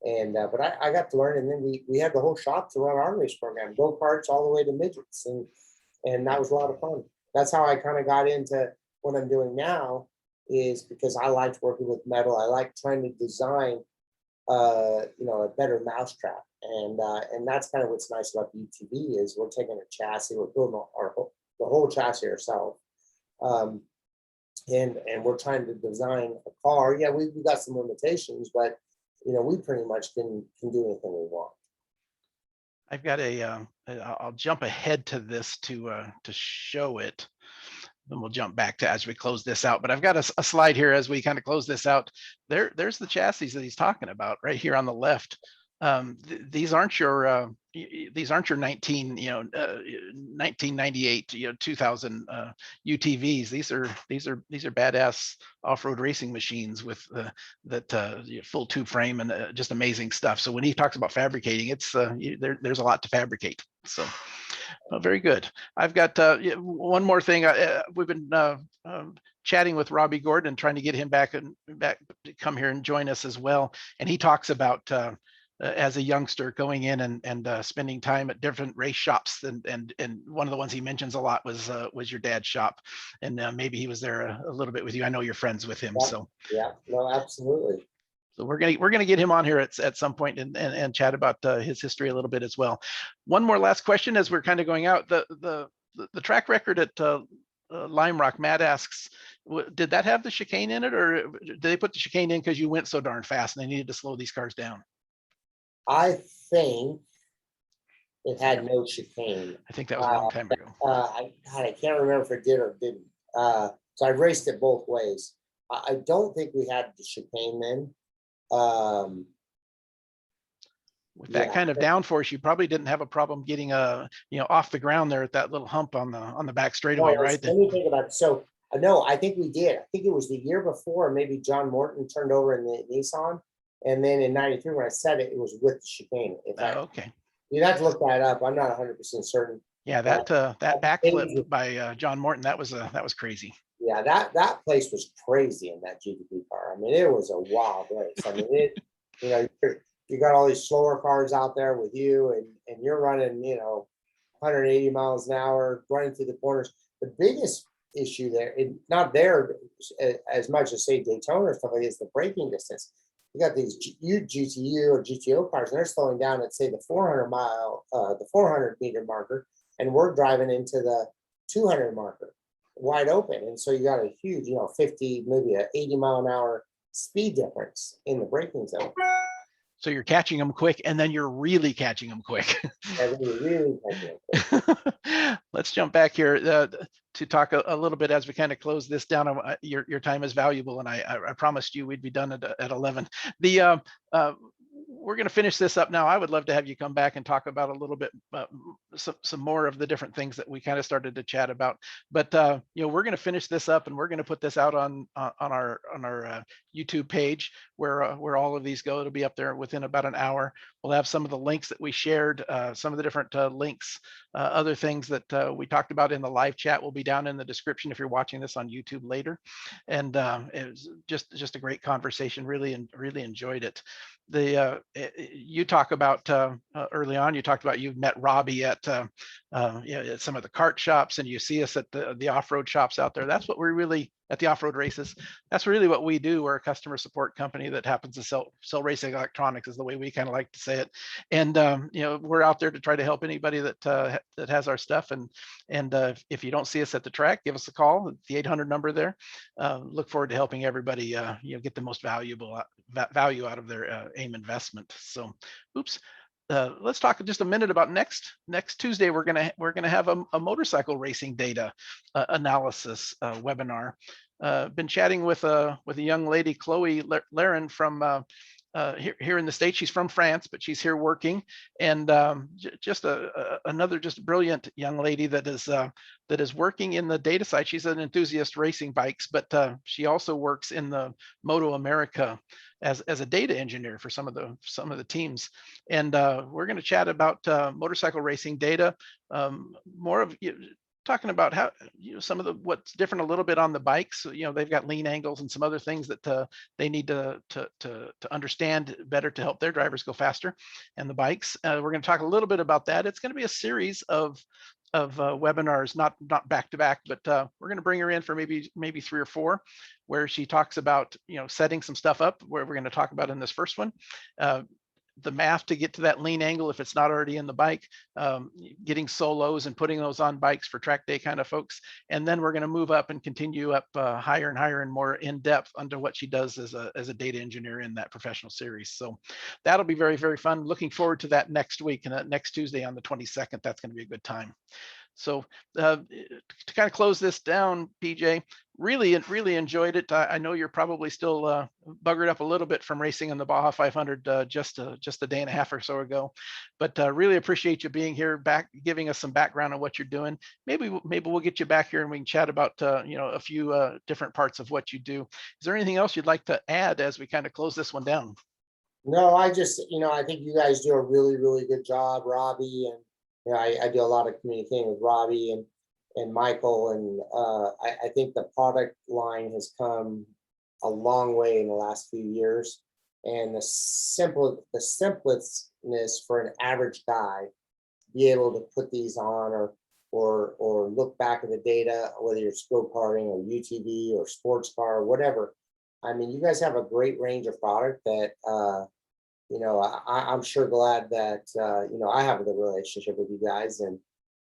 but I got to learn. And then we had the whole shop to run our race program, go karts all the way to midgets, and that was a lot of fun. That's how I kind of got into what I'm doing now, is because I liked working with metal. I like trying to design, you know, a better mousetrap, and that's kind of what's nice about the UTV is we're taking a chassis, we're building the whole chassis ourselves, and we're trying to design a car. Yeah, we got some limitations, but you know, we pretty much can do anything we want. I've got I'll jump ahead to this to show it. Then we'll jump back to as we close this out. But I've got a slide here as we kind of close this out. There's the chassis that he's talking about right here on the left. These aren't your 1998 2000 UTVs. These are badass off-road racing machines with full tube frame and just amazing stuff. So when he talks about fabricating, it's there's a lot to fabricate. So very good. I've got one more thing. We've been chatting with Robbie Gordon, trying to get him back to come here and join us as well. And he talks about as a youngster going in and spending time at different race shops, and one of the ones he mentions a lot was your dad's shop, and maybe he was there a little bit with you. I know you're friends with him, Yeah, so yeah, no, absolutely. So we're gonna get him on here at some point and chat about his history a little bit as well. One more last question as we're kind of going out. The track record at Lime Rock, Matt asks, did that have the chicane in it, or did they put the chicane in because you went so darn fast and they needed to slow these cars down? I think it had no chicane. I think that was a long time ago. I can't remember if it did or didn't. So I've raced it both ways. I don't think we had the chicane then. With that kind of downforce, you probably didn't have a problem getting off the ground there at that little hump on the back straightaway, right? Let me think about it. So no, I think we did. I think it was the year before, maybe John Morton turned over in the Nissan, and then in '93 when I said it, it was with the chicane. Okay. You'd have to look that up. I'm not 100% certain. Yeah, that backflip by John Morton, that was crazy. Yeah, that place was crazy in that GTP car. I mean, it was a wild race. I mean, you got all these slower cars out there with you, and you're running, 180 miles an hour, running through the corners. The biggest issue there, not there as much as say Daytona or stuff like, is the braking distance. You got these GTU or GTO cars, and they're slowing down at say the 400 meter marker, and we're driving into the 200 marker wide open. And so you got a huge, 50, maybe a 80 mile an hour speed difference in the braking zone. So you're catching them quick, and then you're really catching them quick. Really catching them quick. Let's jump back here. to talk a little bit as we kind of close this down. Your time is valuable, and I promised you we'd be done at 11. The we're going to finish this up now. I would love to have you come back and talk about a little bit some more of the different things that we kind of started to chat about. But we're going to finish this up, and we're going to put this out on our YouTube page where all of these go. It'll be up there within about an hour. We'll have some of the links that we shared, some of the different links, other things that we talked about in the live chat will be down in the description if you're watching this on YouTube later. And it was just a great conversation. Really enjoyed it. You talk about early on, you talked about you've met Robbie at at some of the kart shops, and you see us at the off-road shops out there. That's what we're really at the off-road races. That's really what we do. We're a customer support company that happens to sell racing electronics, is the way we kind of like to say it. And we're out there to try to help anybody that has our stuff. And if you don't see us at the track, give us a call at the 800 number there. Look forward to helping everybody get the most value out of their AIM investment. So, oops. Let's talk just a minute about next Tuesday. We're gonna have a motorcycle racing data analysis webinar. Been chatting with a young lady, Chloe Laren, from here in the States. She's from France, but she's here working, and just another brilliant young lady that is working in the data side. She's an enthusiast racing bikes, but she also works in the Moto America as a data engineer for some of the teams. And we're going to chat about motorcycle racing data, more of talking about how some of what's different a little bit on the bikes. They've got lean angles and some other things that they need to understand better to help their drivers go faster, and the bikes. We're going to talk a little bit about that. It's going to be a series of webinars, not back to back, but we're going to bring her in for maybe 3 or 4, where she talks about setting some stuff up, where we're going to talk about in this first one. The math to get to that lean angle if it's not already in the bike, getting solos and putting those on bikes for track day kind of folks. And then we're going to move up and continue up higher and higher and more in depth under what she does as a data engineer in that professional series. So that'll be very, very fun. Looking forward to that next week, and next Tuesday on the 22nd. That's going to be a good time. So to kind of close this down, PJ, really enjoyed it. I know you're probably still buggered up a little bit from racing in the Baja 500 just a day and a half or so ago, but really appreciate you being here, giving us some background on what you're doing. Maybe we'll get you back here and we can chat about a few different parts of what you do. Is there anything else you'd like to add as we kind of close this one down? No, I just, I think you guys do a really, really good job, Robbie. And I do a lot of communicating with Robbie and Michael, and I think the product line has come a long way in the last few years. And the simplest for an average guy to be able to put these on or look back at the data, whether you're go-karting or UTV or sports car or whatever. I mean, you guys have a great range of product that I'm sure glad that I have a good relationship with you guys, and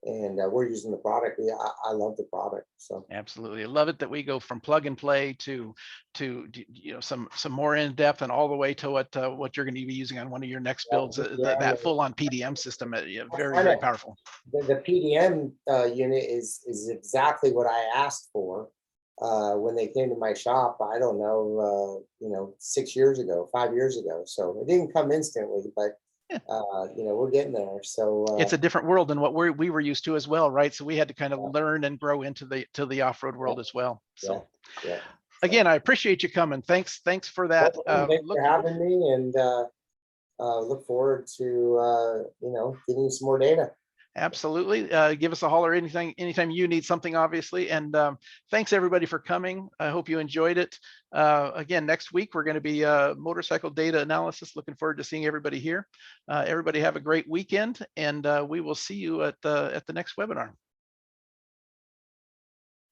we're using the product. I love the product. So absolutely, I love it that we go from plug and play to some more in depth, and all the way to what you're going to be using on one of your next builds. That full on PDM system, very powerful. The PDM unit is exactly what I asked for. When they came to my shop, I don't know, 6 years ago, 5 years ago. So it didn't come instantly, but we're getting there. So it's a different world than what we were used to as well, right? So we had to kind of learn and grow into the off-road world as well. So again, I appreciate you coming. Thanks for that. Thanks for having me, and look forward to getting you some more data. Absolutely. Give us a holler anytime you need something, obviously. And thanks everybody for coming. I hope you enjoyed it. Again, next week, we're going to be motorcycle data analysis. Looking forward to seeing everybody here. Everybody have a great weekend, and we will see you at the next webinar.